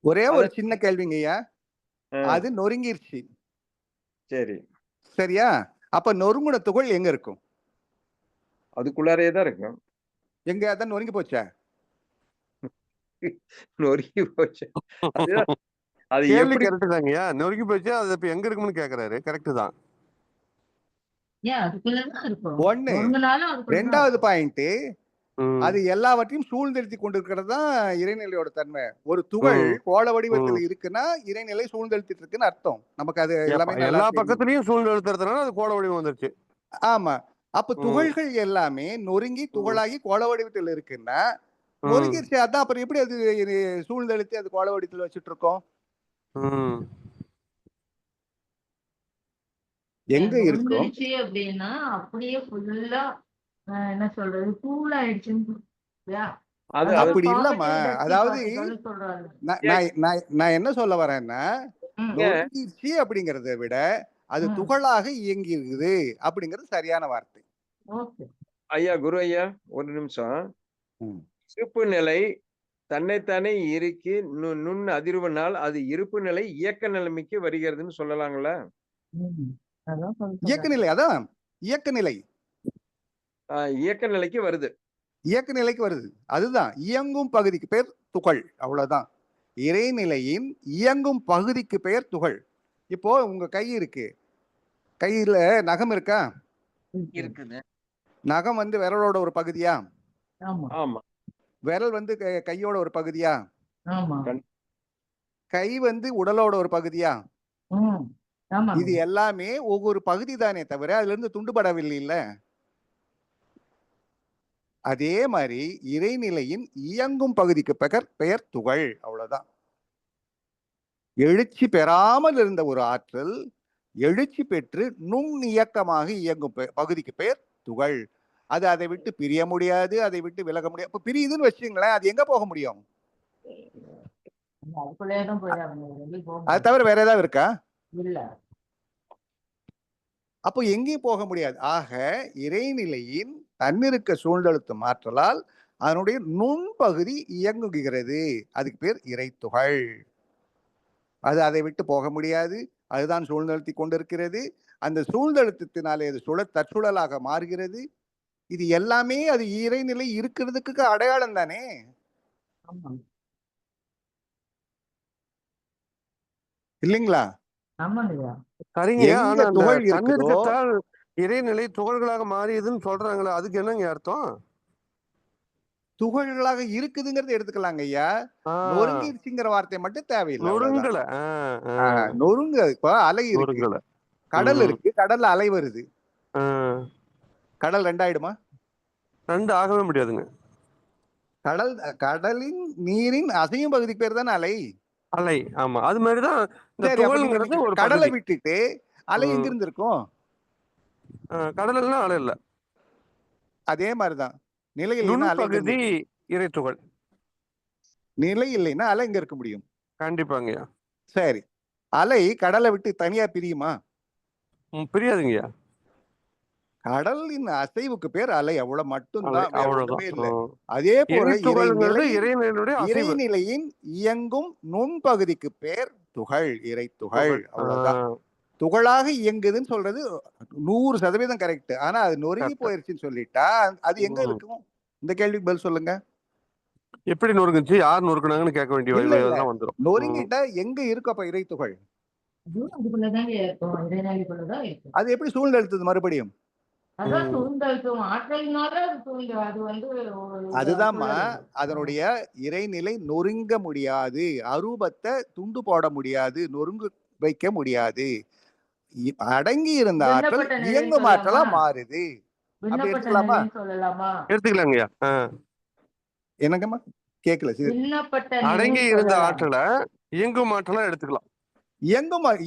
ஒரே ஒரு சின்ன கேள்விங்கய்யா. அது நொறுங்கிருச்சு. சரி. சரியா? அப்ப நொறுங்குன துகள் எங்க இருக்கும்? அதுக்குள்ளாரே தான் இருக்கும். எங்க? அதான் நொறுங்கி போச்சா? நொறுங்கி போச்சு. அது கேள்வி எப்படி கரெக்ட் தாங்கய்யா. நொறுங்கி போச்சு, அது இப்ப எங்க இருக்கும்னு கேக்குறாரு. கரெக்ட் தான். ஒண்ணு. ரெண்டாவது பாயிண்ட், அது எல்லாவற்றையும் சூழ்ந்தெழுத்தி கொண்டிருக்கிறது தான் இறைநிலையோட தன்மை. ஒரு துகள் கோள வடிவத்தில் இருக்குன்னா இறைநிலை சூழ்ந்தெழுத்திட்டு இருக்குன்னு அர்த்தம். நமக்கு அது எல்லாமே எல்லா பக்கத்துலயும் சூழ்ந்தெழுத்துறதுனால அது கோள வடிவம் வந்துருச்சு. ஆமா. அப்ப துகள்கள் எல்லாமே நொறுங்கி துகளாகி கோள வடிவத்தில் இருக்குன்னா நொறுங்கிருச்சு. அதான் அப்புறம் எப்படி அது சூழ்ந்தெழுத்தி அது கோள வடிவத்தில் வச்சுட்டு இருக்கோம்? எங்க இருக்கும் அப்படின்னா அப்படியே ஃபுல்லா என்ன சொல்றது கூல் ஆயிடுச்சுன்னு. அப்படி இல்லம்மா. அதாவது நான் என்ன சொல்ல வரேன்னா, நொறுங்கிருச்சு அப்படிங்கறத விட அது துகளாக இயங்கி இருக்குது அப்படிங்கிறது சரியான வார்த்தை. ஐயா குரு ஐயா, ஒரு நிமிஷம். இருப்பு நிலை தன்னைத்தானே இறுக்கி நுண் அதிர்வுனால் அது இருப்பு நிலை இயக்க நிலைமைக்கு வருகிறதுன்னு சொல்லலாங்களா? இயக்க நிலை, அதான் இயக்க நிலை. இயக்க நிலைக்கு வருது. இயக்க நிலைக்கு வருது. அதுதான் இயங்கும் பகுதிக்கு பெயர் துகள். அவ்வளவுதான். இறைநிலையின் இயங்கும் பகுதிக்கு பெயர் துகள். இப்போ உங்க கை இருக்கு, கையில நகம் இருக்கா? இருக்குது. நகம் விரலோட ஒரு பகுதியா? ஆமா. விரல் கையோட ஒரு பகுதியா? ஆமா. கை உடலோட ஒரு பகுதியா? இது எல்லாமே ஒவ்வொரு பகுதி தானே தவிர அதுல இருந்து துண்டுபடவில்லை இல்ல. அதே மாதிரி இறைநிலையின் இயங்கும் பகுதிக்கு பெயர் துகள். அவ்வளவுதான். எழுச்சி பெறாமல் இருந்த ஒரு ஆற்றல் எழுச்சி பெற்று நுண் இயக்கமாக இயங்கும் பகுதிக்கு பெயர் துகள். அது அதை விட்டு பிரிய முடியாது, அதை விட்டு விலக முடியாது. இப்ப பிரியுதுன்னு வச்சுங்களேன், அது எங்க போக முடியும்? அது தவிர வேற ஏதாவது இருக்கா? இல்ல. அப்போ எங்கேயும் போக முடியாது. ஆக இறைநிலையின் தன்னிருக்க சூழ்ந்தழுத்த மாற்றலால் அதனுடைய நுண்பகுதி இயங்குகிறது. அதுக்கு பேர் இறைத்துகள். அது அதை விட்டு போக முடியாது. அதுதான் சூழ்ந்தழுத்தி கொண்டிருக்கிறது. அந்த சூழ்ந்தழுத்தத்தினாலே அது தற்சுழலாக மாறுகிறது. இது எல்லாமே அது இறைநிலை இருக்கிறதுக்கு அடையாளம் தானே. இல்லைங்களா? ஆமாங்கய்யா. சரிங்கய்யா. எங்க ஆனா அந்த துகள் இருக்குதோ தன்னிறுக்கத்தால் இறைநிலை துகள்களாக மாறியதுன்னு சொல்றாங்களே, அதுக்கு என்னங்க அர்த்தம்? துகள்களாக இருக்குதுங்கிறது எடுத்துக்கலாங்க ஐயா. ஆ, நொறுங்கிருச்சுங்கிற வார்த்தை மட்டும் தேவையில்லை, அவ்வளவுதான். நொறுங்கல. ஆ, நொறுங்க இப்ப அலை இருக்கு, நொறுங்கல. கடல் ம். இருக்கு, கடல்ல அலை வருது. ஆ, கடல் ரெண்டாயிடுமா? 2 ஆகவே முடியாதுங்க. கடல் கடலின் நீரின் அசையும் பகுதிக்கு பேர் தானே அலை. அலை. ஆமா. அது மாதிரிதான் இந்த சரி, அப்ப நீங்க துகள்ங்கிறது ஒரு கடலை பகுதி. விட்டுட்டு அலை ம். எங்கிருந்து இருக்கும்? கடல்னா அலை இல்ல. அதே மாதிரிதான் நிலை இல்லைன்னா அலை எங்கிருந்து நுண்பகுதி இருக்கும்? இறைத்துகள். நிலை இல்லைன்னா அலை எங்க இருக்க முடியும்? கண்டிப்பாங்கய்யா. சரி, அலை கடலை விட்டு தனியா பிரியுமா? புரியாதுங்கய்யா. கடலின் அசைவுக்கு பேர் அலை, அவ்வளவு அலை மட்டும்தான், வேற அவ்வளவுதான். ஒண்ணுமே இல்லை. அதே போல இறைத்துகள்ங்கிறது இறைநிலையினுடைய அசைவு. இறைநிலையின் இயங்கும் நுண்பகுதிக்கு பேர் துகள், இறைத்துகள், துகள். அவ்வளவுதான். துகளாக இயங்குதுன்னு சொல்றது 100% கரெக்ட். ஆனா அது நொறுங்கி கரெக்ட். போயிருச்சுன்னு சொல்லிட்டா அது எங்க இருக்கும்? இந்த கேள்விக்கு பதில் சொல்லுங்க. எப்படி நொறுங்குச்சு, யார் நொறுக்குனாங்கன்னு கேட்க வேண்டிய இல்ல இல்ல, இதெல்லாம் வந்துரும். நொறுங்கிட்டா எங்க இருக்கு அப்ப இறைத்துகள்? அதுவும் அதுக்குள்ளதாங்க இருக்கும். இறைநிலைக்குள்ளதான் இருக்கும். அது எப்படி சூழ்ந்தெழுத்தது மறுபடியும்? அதான் ம். சூழ்ந்தழுத்தும் ஆற்றலினால அது சூழ்ந்து அது வந்து அதுதான்மா, சுழலுது. அதனுடைய இறைநிலை நொறுங்க முடியாது, அரூபத்தை துண்டு போட முடியாது, நொறுங்கு வைக்க முடியாது. அடங்கி இருந்த ஆற்றல் விண்ணப்பட்ட நிலைன்னு இயங்கும் ஆற்றலா சொல்லலாமா? மாறுது. அப்படி விண்ணப்பட்ட எடுத்துக்கலாமா? நிலைன்னு சொல்லலாமா? எடுத்துக்கலாங்கய்யா. என்னங்கம்மா? கேட்கல. விண்ணப்பட்ட அடங்கி நிலைன்னு இருந்த சொல்லலாம். ஆற்றலை இயங்கும் ஆற்றலா எடுத்துக்கலாம்.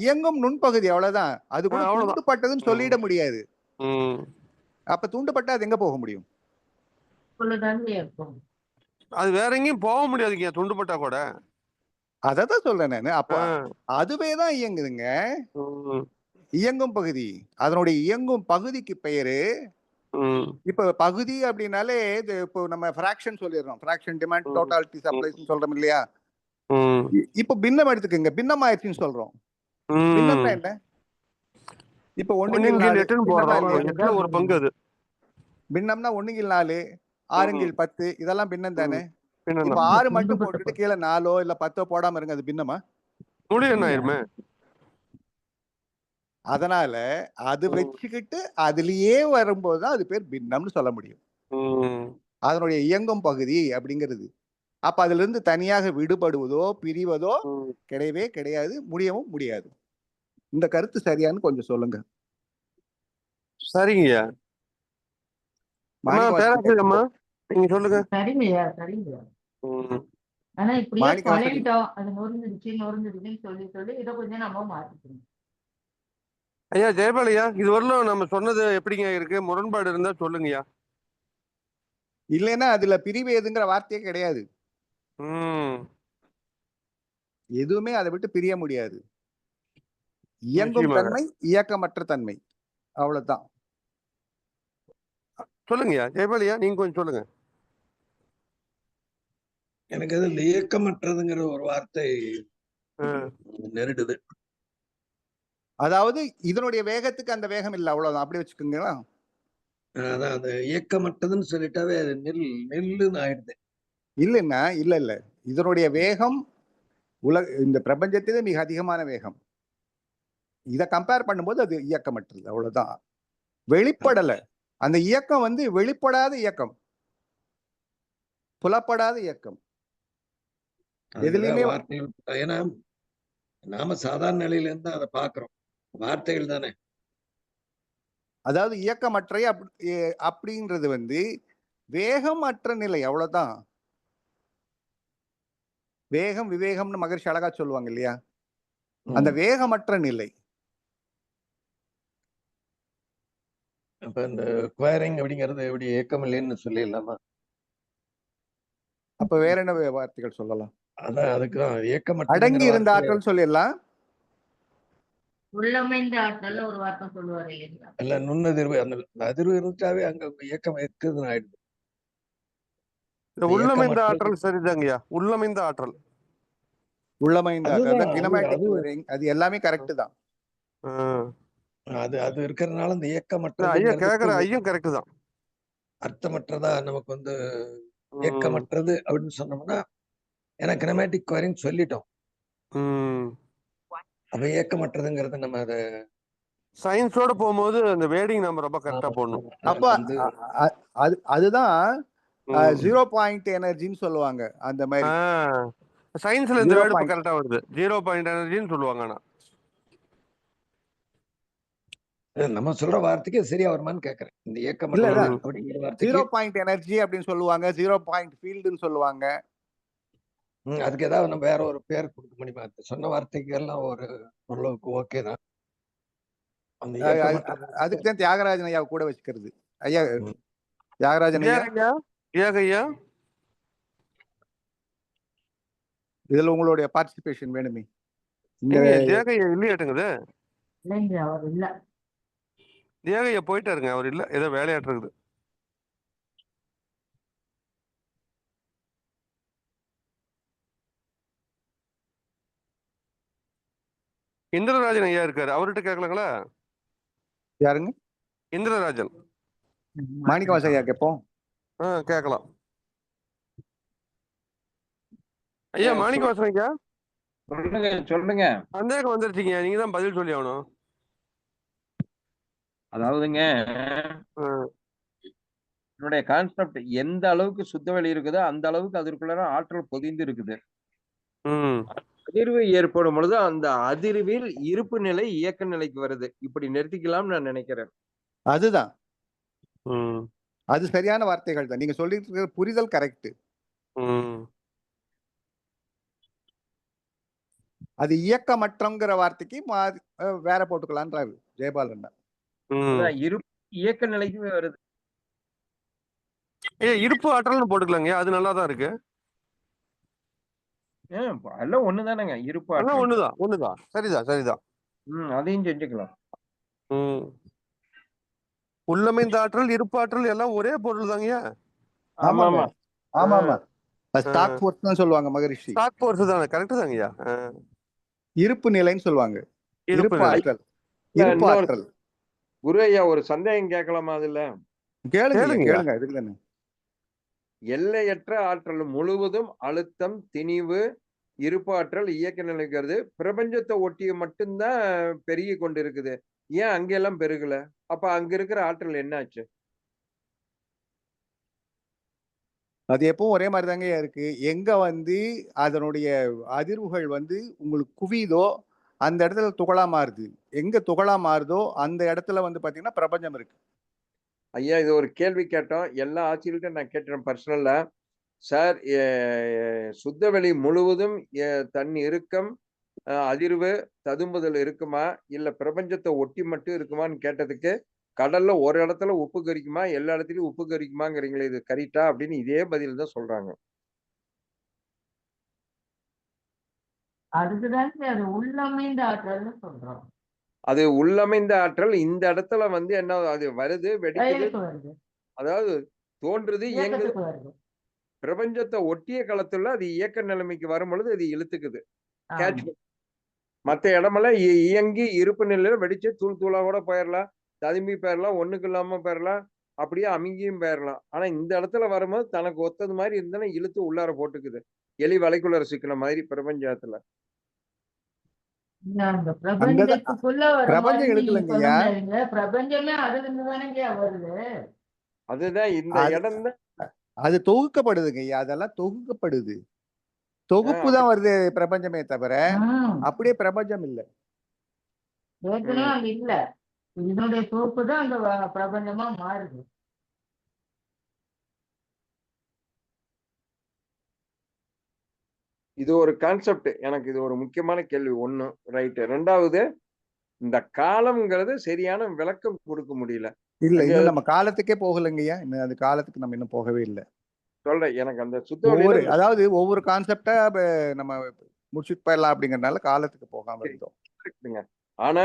இயங்கும் நுண்பகுதி, அவ்வளவுதான். அது கூட அவ்வளவுதான். தூண்டப்பட்டதுன்னு சொல்லிட முடியாது. ம். அப்ப தூண்டப்பட்டா அது எங்க போக முடியும்? உள்ளதாங்க இருக்கும். அது வேற எங்கேயும் போக முடியாதுங்க, துண்டுபட்டா கூட. அததான் சொல்றேன் நானு. அப்ப ஆ. அதுவே தான் இயங்குதுங்க, ம். இயங்கும் பகுதி. அதனுடைய இயங்கும் பகுதிக்கு பெயரு, ம். இப்ப பகுதி அப்படின்னாலே இது இப்போ நம்ம ஃபிராக்ஷன் சொல்லிடுறோம். ஃபிராக்ஷன், டிமாண்ட், ம். டோட்டாலிட்டி, சப்ளைஸ் சொல்றோம் இல்லையா? ம். இப்ப பின்னம் எடுத்துக்கங்க, பின்னம் ஆயிடுச்சுன்னு சொல்றோம். பின்னம்னா ம். என்ன? இப்ப 1 4 8ன்னு பின்னமா போடுறோம். இல்லையா? 8ல ஒரு பங்கு அது. பின்னம்னா 4 6 10 இதெல்லாம் பின்னம் தானே. இப்ப பின்னம்தான். 6 மட்டும் துண்டுபட்ட போட்டுட்டு கீழே 4 இல்ல 10 போடாம இருங்க, அது பின்னமா? முழு என்ன ஆயிருமே. அதனால அது ம். வச்சுக்கிட்டு அதுலயே வரும்போதுதான் அது பேர் பின்னம்னு சொல்ல முடியும். ம். அதனுடைய இயங்கும் பகுதி அப்படிங்கிறது. அப்ப அதுல இருந்து தனியாக விடுபடுவதோ பிரிவதோ ம். கிடையவே கிடையாது, முடியவும் முடியாது. இந்த கருத்து சரியான்னு கொஞ்சம் சொல்லுங்க. சரிங்கய்யா. அம்மா, மாணிக்கவாசகர் பேராசிரியர் அம்மா, நீங்க சொல்லுங்க. சரிங்கய்யா, சரிங்கய்யா. ம். ஆனா இப்படியே மாணிக்கவாசகர் பழகிட்டோம். அது நொறுங்குதுன்னு சொல்லி சொல்லி இதை கொஞ்சம் நம்ம மாத்திக்கணும். ஐயா ஜெயபாலையா, இது வரலும் நம்ம சொன்னது எப்படிங்க இருக்கு? முரண்பாடு இருந்தா சொல்லுங்கய்யா. இல்லைன்னா அதுல பிரிவு எதுங்கிற வார்த்தையே கிடையாது. ம். எதுவுமே அதை விட்டு பிரிய முடியாது. இயங்கும் நிச்சயமாக. தன்மை, இயக்கமற்ற தன்மை, அவ்வளவுதான். சொல்லுங்கய்யா ஜெயபாலையா, நீங்க கொஞ்சம் சொல்லுங்க. எனக்கு அதுல இயக்கமற்றதுங்கிற ஒரு வார்த்தை நெருடுது. அதாவது இதனுடைய வேகத்துக்கு அந்த வேகம் இல்லை, அவ்வளவுதான். அப்படி வச்சுக்கோங்களா? அதான் அது இயக்கமற்றதுன்னு சொல்லிட்டாவே அது நெல்லுன்னு ஆயிடுது. இல்லைன்னா இல்ல இதனுடைய வேகம் இந்த பிரபஞ்சத்திலே மிக அதிகமான வேகம். இதை கம்பேர் பண்ணும்போது அது இயக்கமற்றது, அவ்வளவுதான். வெளிப்படல. அந்த இயக்கம் வெளிப்படாத இயக்கம், புலப்படாத இயக்கம். எதுலையுமே வார்த்தைகள், ஏன்னா நாம சாதாரண நிலையில இருந்து அதை பாக்குறோம், வார்த்தைகள் தானே. அதாவது இயக்கமற்ற அப்படின்றது வேகம் அற்ற நிலை, அவ்வளவுதான். வேகம் விவேகம்னு மகர்ஷி அழகா சொல்லுவாங்க இல்லையா? அந்த வேகமற்ற நிலை. அப்ப இந்த குவாரிங் அப்படிங்கிறது எப்படி இயக்கம் இல்லைன்னு சொல்லிடலாமா? அப்ப வேற என்ன வார்த்தைகள் சொல்லலாம்? அதான் அதுக்குதான் இயக்கமற்ற அடங்கி இருந்த ஆற்றல் சொல்லிடலாம். உள்ளமைந்த ஆற்றல் ஒரு வார்த்தை சொல்லுவாரு இல்லைங்களா? இல்ல, நுண்ணதிர்வு, அந்த அதிர்வு இருந்துட்டாவே அங்க இயக்கம் இருக்குதுன்னு ஆயிடுது. உள்ளமைந்த ஆற்றல் சரிதாங்கய்யா. உள்ளமைந்த ஆற்றல், உள்ளமைந்த ஆற்றல், கினமேட்டிக், அது எல்லாமே கரெக்ட் தான். அது இருக்கிறதுனால இந்த இயக்கமற்ற ஐயா கேக்குற ஐயம் கரெக்ட் தான். அர்த்தமற்றதா நமக்கு இயக்கமற்றது அப்படின்னு சொன்னோம்னா, ஏன்னா கினமேட்டிக் குவாரிங் சொல்லிட்டோம். அப்ப இயக்கமற்றதுங்கிறது நம்ம அதை சயின்ஸோட போகும்போது அந்த வேடிங் நம்ம ரொம்ப கரெக்டா போடணும். அப்ப வந்து அதுதான் ம். 0 பாயிண்ட் எனர்ஜின்னு சொல்லுவாங்க அந்த மாதிரி. சயின்ஸ்ல இந்த 0 வேர்டு இப்ப பாயிண்ட் கரெக்டா வருது. 0 பாயிண்ட் எனர்ஜின்னு சொல்லுவாங்க. ஆனா நம்ம சொல்ற வார்த்தைக்கு அது சரியா வருமான்னு கேக்குறேன். இந்த இல்ல இயக்கமற்றது ம். அப்படிங்கிற 0 வார்த்தைக்கு பாயிண்ட் எனர்ஜி அப்படின்னு சொல்லுவாங்க, 0 பாயிண்ட் ஃபீல்டுன்னு சொல்லுவாங்க. அதுக்கு ஏதாவது நம்ம வேற ஒரு பேர் கொடுக்க முடியுமா? சொன்ன வார்த்தைக்கு எல்லாம் ஓரளவுக்கு ஓகே தான். அந்த இயக்கமற்றது அதுக்கு தான் தியாகராஜன் ஐயா கூட வச்சுக்கிறது. ஐயா தியாகராஜன் ஐயா, ஏகய்யா ஏகய்யா இதுல உங்களுடைய பார்ட்டிசிபேஷன் வேணுமே. இங்க நீங்க தேகையா இல்லையாட்டுங்குது. இல்லைங்க அவர் இல்ல. தேகையா போயிட்டாருங்க. அவர் இல்ல, ஏதோ வேலையாட்டு இருக்குது. இந்திரராஜன் ஐயா இருக்காரு, அவர்கிட்ட கேட்கலாங்களா? யாருங்க? இந்திரராஜன். மாணிக்கவாச ஐயா கேட்போம். கேட்கலாம். ஐயா மாணிக்கவாசன் ஐயா, சொல்லுங்க சொல்லுங்க. சந்தேகம் வந்துருச்சுங்க, நீங்க தான் பதில் சொல்லி ஆகணும். அதாவதுங்க, என்னுடைய கான்செப்ட் எந்த அளவுக்கு சுத்தவெளி இருக்குதோ அந்த அளவுக்கு அதற்குள்ள ஆற்றல் பொதிந்து இருக்குது. அதிர்வு ஏற்படும் பொழுது அந்த அதிர்வில் இருப்பு நிலை இயக்க நிலைக்கு வருது. இப்படி நிறுத்திக்கலாம் நான் நினைக்கிறேன். அதுதான் அது சரியான வார்த்தைகள் தான். நீங்க சொல்லிட்டு இருக்கிற புரிதல் கரெக்ட். அது இயக்கமற்றங்கிற வார்த்தைக்கு வேற போட்டுக்கலான்றாரு ஜெயபாலன். இருப்பு இயக்க நிலைக்கு வருது. இருப்பு ஆற்றல்னு போட்டுக்கலாங்க, அது நல்லா தான் இருக்கு. எல்லாம் ஒண்ணுதானங்க, இருப்பு எல்லாம் ஆற்றல். ஒண்ணுதான். சரிதான். அதையும் செஞ்சுக்கலாம். உள்ளமைந்த ஆற்றல், இருப்பு ஆற்றல் எல்லாம் ஒரே பொருள் தாங்கய்யா. ஆமா. ஆமா ஸ்டாக் ஃபோர்ஸ் தான் சொல்லுவாங்க மகரிஷி. ஸ்டாக் ஃபோர்ஸ் தானே, கரெக்ட் தாங்கய்யா. இருப்பு நிலைன்னு சொல்லுவாங்க. இருப்பு ஆற்றல். குரு ஐயா, ஒரு சந்தேகம் கேட்கலாமா? அதுல கேளுங்க. இதுக்கு தானே எல்லையற்ற ஆற்றல் முழுவதும் அழுத்தம், திணிவு, இருப்பு ஆற்றல் இயக்க நிலைக்கிறது. பிரபஞ்சத்தை ஒட்டிய மட்டும்தான் பெருகி கொண்டு இருக்குது. ஏன் அங்கெல்லாம் பெருகல? அப்ப அங்க இருக்கிற ஆற்றல் என்ன ஆச்சு? அது எப்பவும் ஒரே மாதிரி தாங்க இருக்கு. எங்க அதனுடைய அதிர்வுகள் உங்களுக்கு குவியுதோ அந்த இடத்துல துகளா மாறுது. எங்க துகளா மாறுதோ அந்த இடத்துல பாத்தீங்கன்னா பிரபஞ்சம் இருக்கு. ஐயா, இது ஒரு கேள்வி கேட்டோம். எல்லா ஆட்சியில்கிட்ட நான் கேட்டேன் பர்சனல்ல. சார், சுத்தவெளி முழுவதும் தன் இறுக்கம், அதிர்வு, ததும்புதல் இருக்குமா, இல்ல பிரபஞ்சத்தை ஒட்டி மட்டும் இருக்குமான்னு கேட்டதுக்கு, கடல்ல ஒரு இடத்துல உப்பு கரிக்குமா, எல்லா இடத்துலயும் உப்பு கரிக்குமாங்கிறீங்களே, இது கரிட்டா அப்படின்னு இதே பதில் தான் சொல்றாங்க. அதுக்குதான் அது உள்ளமைந்த ஆற்றல்னு சொல்றோம். அது உள்ளமைந்த ஆற்றல் இந்த இடத்துல என்ன அது வருது, வெடிக்குது, அதாவது தோன்றுது, இயங்குது. பிரபஞ்சத்தை ஒட்டிய களத்துல அது இயக்க நிலைமைக்கு வரும் பொழுது அது இழுத்துக்குது. மத்த இடமெல்லாம் இயங்கி இருப்பு நிலையில வெடிச்சு தூள் தூளா கூட போயிடலாம், ததும்பி போயிடலாம், ஒண்ணுக்கு இல்லாம போயிடலாம், அப்படியே அமுங்கியும் போயிடலாம். ஆனா இந்த இடத்துல வரும்போது தனக்கு ஒத்தது மாதிரி இருந்தாலும் இழுத்து உள்ளார போட்டுக்குது. எலி வலைக்குள்ளார சிக்கின மாதிரி பிரபஞ்சத்துல. பிரபஞ்சம் இழுக்கலங்கய்யா. பிரபஞ்சமே அதுல இருந்து தானே வருது. அதுதான் இந்த இடம் தான். அது தொகுக்கப்படுதுங்க ஐயா. அதெல்லாம் தொகுக்கப்படுது. தொகுப்பு தான் வருது பிரபஞ்சமே தவிர அப்படியே பிரபஞ்சம் இல்ல. இல்ல, இதனுடைய தொகுப்பு தான் அந்த பிரபஞ்சமா மாறுது. இது ஒரு கான்செப்ட். எனக்கு இது ஒரு முக்கியமான கேள்வி. ஒண்ணு ரைட். ரெண்டாவது, இந்த காலம்ங்கிறது சரியான விளக்கம் கொடுக்க முடியல. இல்ல, இன்னும் நம்ம காலத்துக்கே போகலங்கய்யா. இன்னும் அந்த காலத்துக்கு நம்ம இன்னும் போகவே இல்லை. சொல்றேன், எனக்கு அந்த சுத்தவெளியில அதாவது ஒவ்வொரு கான்செப்டா நம்ம முடிச்சுட்டு போயிடலாம் அப்படிங்கறதுனால காலத்துக்கு போகாம இருந்தோம். ஆனா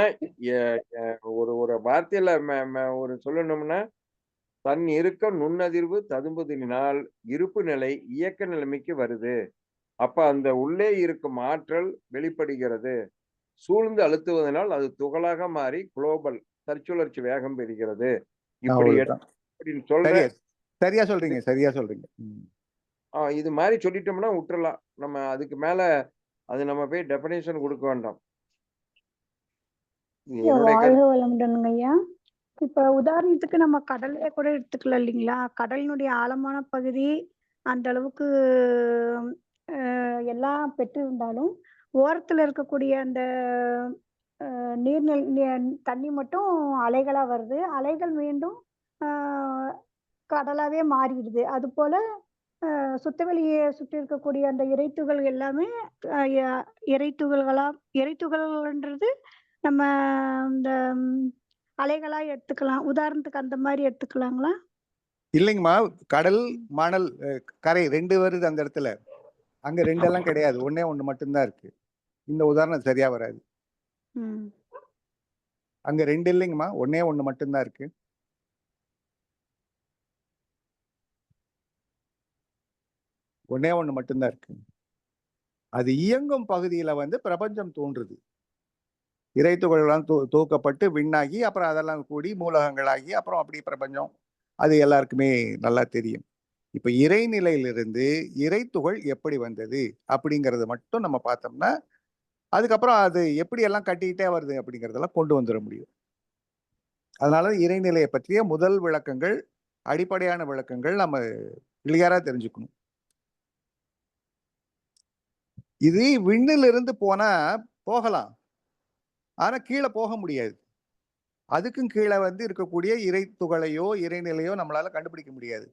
ஒரு வார்த்தையில ஒரு சொல்லணும்னா, தன் இறுக்கம் நுண்ணதிர்வு ததும்புதலினால் இருப்பு நிலை இயக்க நிலைமைக்கு வருது. அப்ப அந்த உள்ளே இருக்கும் ஆற்றல் வெளிப்படுகிறது. சூழ்ந்து அழுத்துவதனால் அது துகளாக மாறி குளோபல் தற்சுழற்சி வேகம் பெறுகிறது. இப்படி சொல்றேன். சரியா சொல்றீங்க. இது மாதிரி சொல்லிட்டோம்னா விட்டுறலாம். நம்ம அதுக்கு மேல அது நம்ம போய் டெஃபினேஷன் கொடுக்க வேண்டாம். இது ஐயா, என்னுடைய வாழ்க கருத்து. வளமுடனுங்க ஐயா. இப்ப உதாரணத்துக்கு நம்ம கடலே கூட எடுத்துக்கலாம் இல்லைங்களா? கடலினுடைய ஆழமான பகுதி அந்த அளவுக்கு எல்லாம் பெற்றிருந்தாலும், ஓரத்துல இருக்கக்கூடிய அந்த தண்ணி மட்டும் அலைகளா வருது. அலைகள் மீண்டும் அ கடலாவே மாறிடுது. அதுபோல சுத்தவெளிய சுற்றி இருக்கக்கூடிய அந்த இறைத்துகள் எல்லாமே அ ய இறைத்துகள்ன்றது நம்ம இந்த அலைகளா எடுத்துக்கலாம். உதாரணத்துக்கு அந்த மாரி எடுத்துக்கலாங்களா? இல்லைங்கம்மா. கடல், மணல், கரை 2 வருது அந்த இடத்துல. அங்க 2 எல்லாம் கிடையாது. ஒண்ணே ஒண்ணு மட்டும் தான் இருக்கு. இந்த உதாரணம் சரியா வராது. ம். அங்க 2 இல்லைங்கம்மா. ஒண்ணே ஒண்ணு மட்டும் தான் இருக்கு. ஒண்ணே ஒண்ணு மட்டும் தான் இருக்கு. அது இயங்கும் பகுதியில வந்து பிரபஞ்சம் தோன்றுது. இறைத்துகள்லாம் தூக்கப்பட்டு விண்ணாகி, அப்புறம் அதெல்லாம் கூடி மூலகங்களாகி, அப்புறம் அப்படி பிரபஞ்சம். அது எல்லாருக்குமே நல்லா தெரியும். இப்ப இறைநிலையிலிருந்து இறைத்துகள் எப்படி வந்தது அப்படிங்கறது மட்டும் நம்ம பார்த்தோம்னா, அதுக்கப்புறம் அது எப்படி எல்லாம் கட்டிக்கிட்டே வருது அப்படிங்கறதெல்லாம் கொண்டு வந்துட முடியும். அதனால இறைநிலையை பற்றிய முதல் விளக்கங்கள், அடிப்படையான விளக்கங்கள் நம்ம கிளியரா தெரிஞ்சுக்கணும். இது விண்ணிலிருந்து போனா போகலாம். ஆனா கீழே போக முடியாது. அதுக்கும் கீழே வந்து இருக்கக்கூடிய இறை துகளையோ இறைநிலையோ நம்மளால கண்டுபிடிக்க முடியாது.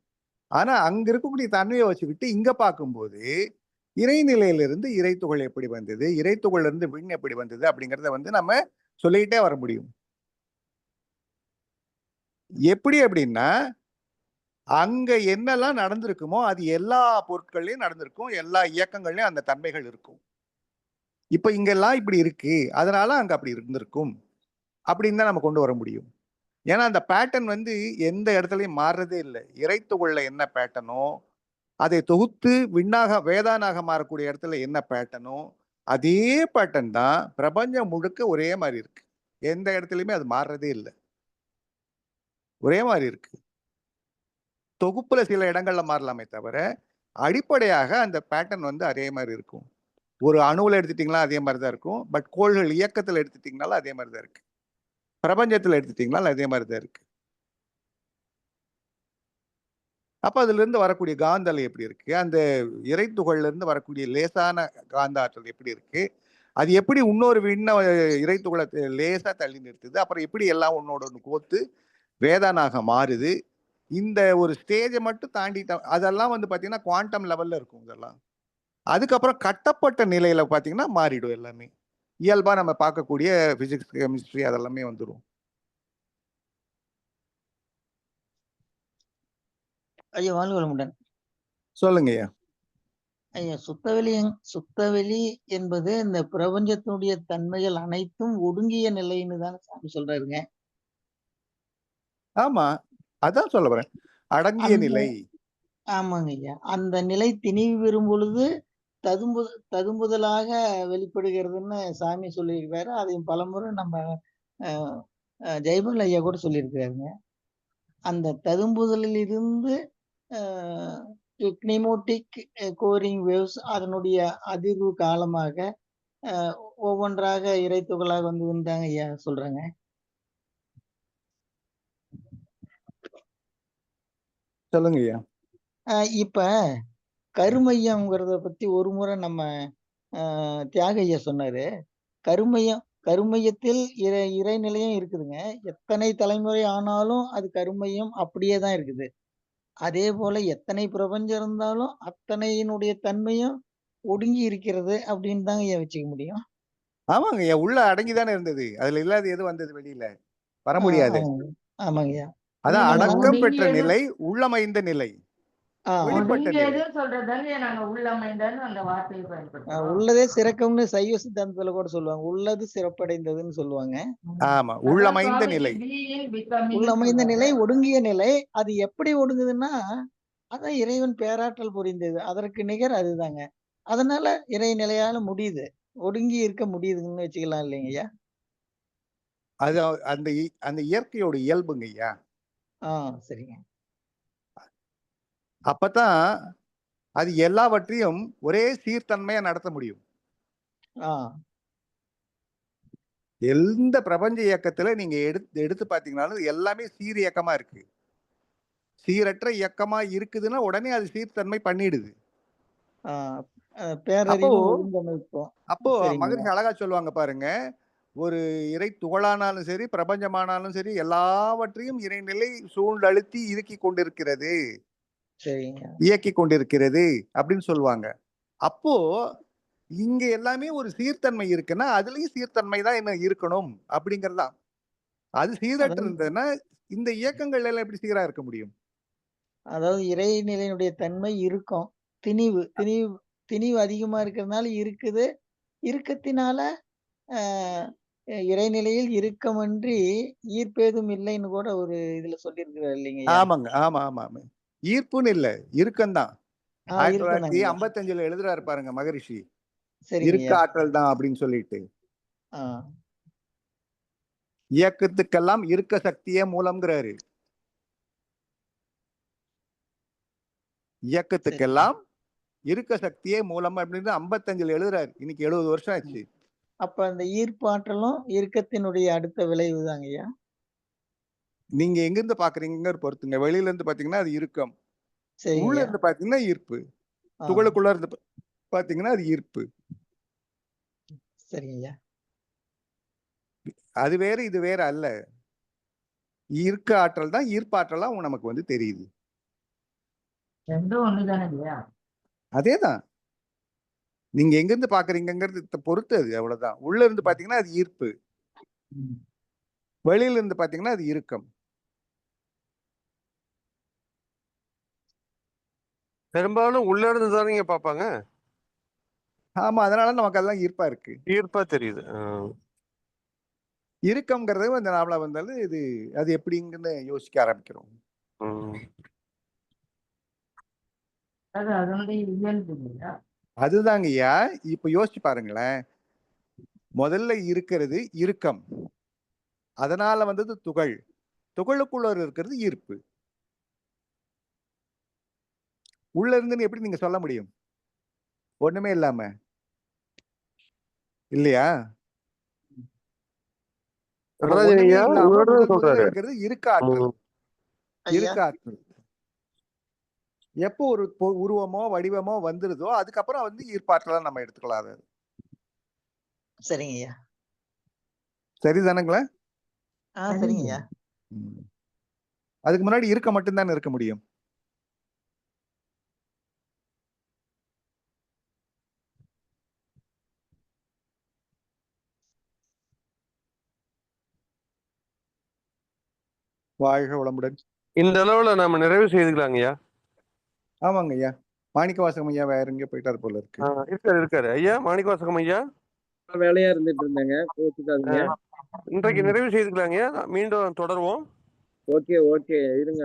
ஆனா அங்க இருக்கக்கூடிய தன்மையை வச்சுக்கிட்டு இங்க பார்க்கும்போது இறைநிலையிலிருந்து இறைத்துகள் எப்படி வந்தது, இறைத்துகள்ல இருந்து விண் எப்படி வந்தது அப்படிங்கறத வந்து நம்ம சொல்லிக்கிட்டே வர முடியும். எப்படி அப்படின்னா, அங்க என்னெல்லாம் நடந்திருக்குமோ அது எல்லா பொருட்கள்லயும் நடந்திருக்கும், எல்லா இயக்கங்கள்லயும் அந்த தன்மைகள் இருக்கும். இப்ப இங்கெல்லாம் இப்படி இருக்கு, அதனால அங்க அப்படி இருந்திருக்கும் அப்படின்னு தான் நம்ம கொண்டு வர முடியும். ஏன்னா அந்த பேட்டர்ன் வந்து எந்த இடத்துலயும் மாறுறதே இல்லை. இறைத்துகள்ல என்ன பேட்டர்னோ, அதை தொகுத்து விண்ணாக வேதானாக மாறக்கூடிய இடத்துல என்ன பேட்டர்னோ, அதே பேட்டர்ன் தான் பிரபஞ்சம் முழுக்க ஒரே மாதிரி இருக்கு. எந்த இடத்துலயுமே அது மாறுறதே இல்லை. ஒரே மாதிரி இருக்கு. தொகுப்புல சில இடங்கள்ல மாறலாமே தவிர, அடிப்படையாக அந்த பேட்டர்ன் வந்து அதே மாதிரி இருக்கும். ஒரு அணுவுல எடுத்துட்டீங்களா அதே மாதிரி தான் இருக்கும். பட் கோள்கள் இயக்கத்துல எடுத்துட்டீங்கனாலும் அதே மாதிரி தான் இருக்கு. பிரபஞ்சத்துல எடுத்துட்டீங்கனாலும் அதே மாதிரி தான் இருக்கு. அப்ப அதுல இருந்து வரக்கூடிய காந்த அலை எப்படி இருக்கு, அந்த இறைத்துகள்ல இருந்து வரக்கூடிய லேசான காந்த ஆற்றல் எப்படி இருக்கு, அது எப்படி இன்னொரு விண்ண இறைத்துகளை லேசா தள்ளி நிறுத்துது, அப்புறம் எப்படி எல்லாம் ஒன்னோட ஒன்று கோத்து வேதானாக மாறுது. இந்த ஒரு ஸ்டேஜை மட்டும் தாண்டிட்டா அதெல்லாம் வந்து பாத்தீங்கன்னா குவாண்டம் லெவல்ல இருக்கும் இதெல்லாம். அதுக்கப்புறம் கட்டப்பட்ட நிலையில பாத்தீங்கன்னா மாறிடும் எல்லாமே. இயல்பா நம்ம பார்க்கக்கூடிய பிசிக்ஸ், கெமிஸ்ட்ரி அதெல்லாமே வந்துடும். ஐயா, வாழ்க வளமுடன். சொல்லுங்க ஐயா. ஐயா, சுத்தவெளி என்பது இந்த பிரபஞ்சத்தினுடைய தன்மைகள் அனைத்தும் ஒடுங்கிய நிலைன்னு தான் சாமி சொல்றாருங்க. ஆமா, அதான் சொல்ல வரேன். அடங்கிய அந்த நிலை. ஆமாங்க ஐயா. அந்த நிலை திணிவு பெறும் பொழுது ததும்புதலாக வெளிப்படுகிறதுன்னு சாமி சொல்லியிருக்காரு. அதையும் பலமுறை நம்ம ஜெயபால் ஐயா கூட சொல்லியிருக்கிறாருங்க. அந்த ததும்புதலில் இருந்து நிமோட்டிக் கோரிங் வேவ்ஸ் அதனுடைய அதிர்வு காலமாக ஒவ்வொன்றாக இறைத்துகளாக வந்தாங்க ஐயா சொல்றாங்க. சொல்லுங்க ஐயா. இப்ப கருமையம்ங்கிறத பத்தி ஒரு முறை நம்ம தியாக ஐயா சொன்னாரு. கருமையத்தில் இறைநிலையும் இருக்குதுங்க. எத்தனை தலைமுறை ஆனாலும் அது கருமையம் அப்படியே தான் இருக்குது. அதே போல எத்தனை பிரபஞ்சம் இருந்தாலும் அத்தனையினுடைய தன்மையும் ஒடுங்கி இருக்கிறது அப்படின்னு தாங்க ஐயா வச்சுக்க முடியும். ஆமாங்க ஐயா, உள்ள அடங்கிதானே இருந்தது. அதுல இல்லாத எது வந்தது வெளியில வர முடியாது. ஆமாங்க ஐயா. அதான் அடக்கம் பெற்ற ஒடுங்கியது நிலை, உள்ளமைந்த நிலை, வெளிப்பட்ட நிலை. ஒடுங்கியது சொல்றதாலே நாங்க உள்ளமைந்தன்னு அந்த வார்த்தையை பயன்படுத்துறோம். உள்ளதே சிறக்கம்னு சைவ சித்தாந்தத்துல கூட சொல்லுவாங்க. உள்ளது சிறப்படைந்ததுன்னு சொல்லுவாங்க. ஆமா, அதான் உள்ளமைந்த சுவாமிஜி நிலை. being becoming உள்ளமைந்த நிலை, சொல்றாரு. ஒடுங்கிய நிலை. அது எப்படி ஒடுங்குதுன்னா, அதான் இறைவன் பேராற்றல் புரிந்தது. அதற்கு நிகர் அதுதாங்க. அதனால இறைநிலையால முடியுது. ஒடுங்கி இருக்க முடியுதுன்னு வச்சுக்கலாம் இல்லைங்கய்யா? அது அந்த அந்த இயற்கையோட இயல்புங்க ஐயா. சரிங்க. அப்பதான் அது எல்லாவற்றையும் ஒரே சீர்தன்மையா நடத்த முடியும். ஆ எந்த பிரபஞ்ச இயக்கத்துல நீங்க எடுத்து எடுத்து பாத்தீங்கன்னாலும் எல்லாமே சீர் இயக்கமா இருக்கு. சீரற்ற இயக்கமா இருக்குதுன்னா உடனே அது சீர்தன்மை பண்ணிடுது. ஆஹ் அப்போ பேரறிவும் ஒழுங்கமைப்போம். அப்போ சரிங்க மகரிஷி அழகா சொல்லுவாங்க பாருங்க, ஒரு இறை துகளானாலும் சரி, பிரபஞ்சமானாலும் சரி, எல்லாவற்றையும் இறைநிலை சூழ்ந்தழுத்தி இறுக்கி கொண்டிருக்கிறது, சரிங்க இயக்கி கொண்டிருக்கிறது அப்படின்னு சொல்லுவாங்க. அப்போ இங்க எல்லாமே ஒரு சீர்தன்மை இருக்குன்னா அதுலயும் சீர்தன்மை தான் என்ன இருக்கணும் அப்படிங்கறதுதான். அது சீரற்று அதாவது இருந்ததுன்னா இந்த இயக்கங்கள் எல்லாம் எப்படி சீரா இருக்க முடியும்? அதாவது இறைநிலையினுடைய தன்மை இருக்கும். திணிவு திணிவு திணிவு அதிகமா இருக்கிறதுனால இருக்குது. இறுக்கத்தினால ஆஹ் இறைநிலையில் இறுக்கமன்றி ஈர்ப்பேதும் இல்லைன்னு கூட ஒரு இதுல சொல்லியிருக்கிறார் இல்லைங்கய்யா? ஆமாங்க, ஆமா ஆமா ஆமா. ஈர்ப்புன்னு இல்ல, இறுக்கம்தான். இருக்கணுங்க. 1955 எழுதுறாரு பாருங்க மகரிஷி, இருக்க சரிங்கய்யா. ஆற்றல் தான் அப்படின்னு சொல்லிட்டு. ஆஹ் இயக்கத்துக்கெல்லாம் இருக்க சக்தியே மூலம்ங்கிறாரு. சரிங்க இயக்கத்துக்கெல்லாம் இருக்க சக்தியே மூலம் அப்படின்னு 55 எழுதுறாரு. இன்னைக்கு 70 வருஷம் ஆச்சு. அப்ப அந்த ஈர்ப்பாற்றலும் இறுக்கத்தினுடைய அடுத்த விளைவு தாங்கய்யா. நீங்க எங்க இருந்து பாக்குறீங்க பொறுத்துங்க. வெளியில இருந்து பாத்தீங்கன்னா அது இறுக்கம், உள்ள சரிங்கய்யா. இருந்து பாத்தீங்கன்னா ஈர்ப்பு, ஆ, துகளுக்குள்ள இருந்து பாத்தீங்கன்னா அது ஈர்ப்பு. சரிங்கய்யா. அது வேற இது வேற அல்ல. இருக்க ஆற்றல் தான் ஈர்ப்பாற்றலா நமக்கு வந்து தெரியுது. ரெண்டும் ஒண்ணுதானே இல்லையா? அதேதான். நீங்க எங்க இருந்து பாக்குறீங்கிறது பொறுத்து அது, அவ்வளவுதான். உள்ள இருந்து பாத்தீங்கன்னா அது ஈர்ப்பு, ம். வெளியில இருந்து பாத்தீங்கன்னா அது இறுக்கம். பெரும்பாலும் உள்ள இருந்து தானே பார்ப்பாங்க. ஆமா, அதனால நமக்கு அதெல்லாம் ஈர்ப்பா இருக்கு. ஈர்ப்பா தெரியுது. இறுக்கம்ங்கிறது வந்து நாமளா வந்தாலும் இது அது எப்படிங்கன்னு யோசிக்க ஆரம்பிக்கிறோம். ம். அது அதனுடைய இயல்பு இல்லையா? அதுதாங்க ஐயா. இப்ப யோசிச்சு பாருங்களேன். முதல்ல இருக்கிறது இறுக்கம், அதனால வந்தது துகள், துகளுக்குள்ள இருக்கிறது ஈர்ப்பு. உள்ள இருந்துன்னு எப்படி நீங்க சொல்ல முடியும் ஒண்ணுமே இல்லாம? இல்லையா? அப்ப நடராஜன் ஒண்ணுமே ஐயா இல்லாம உங்களோட முதல்ல சொல்றாரு. இருக்கிறது இருக்க ஆற்றல். ம். ஐயா. இருக்க ஆற்றல் எப்போ ஒரு உருவமோ வடிவமோ வந்துருதோ அதுக்கப்புறம் வந்து ஈர்ப்பாற்றலா நம்ம எடுத்துக்கலாம். அது சரிங்கய்யா. சரிதானுங்களா? சரிங்கய்யா. ம். அதுக்கு முன்னாடி இருக்க மட்டும்தான் இருக்க முடியும். வாழ்க வளமுடன். இந்த அளவுல நாம நிறைவு செய்துக்கலாங்கய்யா. ஆமாங்க ஐயா. மாணிக்கவாசகம் ஐயா வேற எங்க போயிட்டாரு போல இருக்கு. இருக்காரு ஐயா. மாணிக்கவாசகம் ஐயா வேலையா இருந்துட்டு இருந்தேங்க, கோச்சுக்காதீங்க. இன்றைக்கு நிறைவு செய்துக்கலாங்கய்யா. மீண்டும் தொடருவோம். ஓகே ஓகே இருங்க.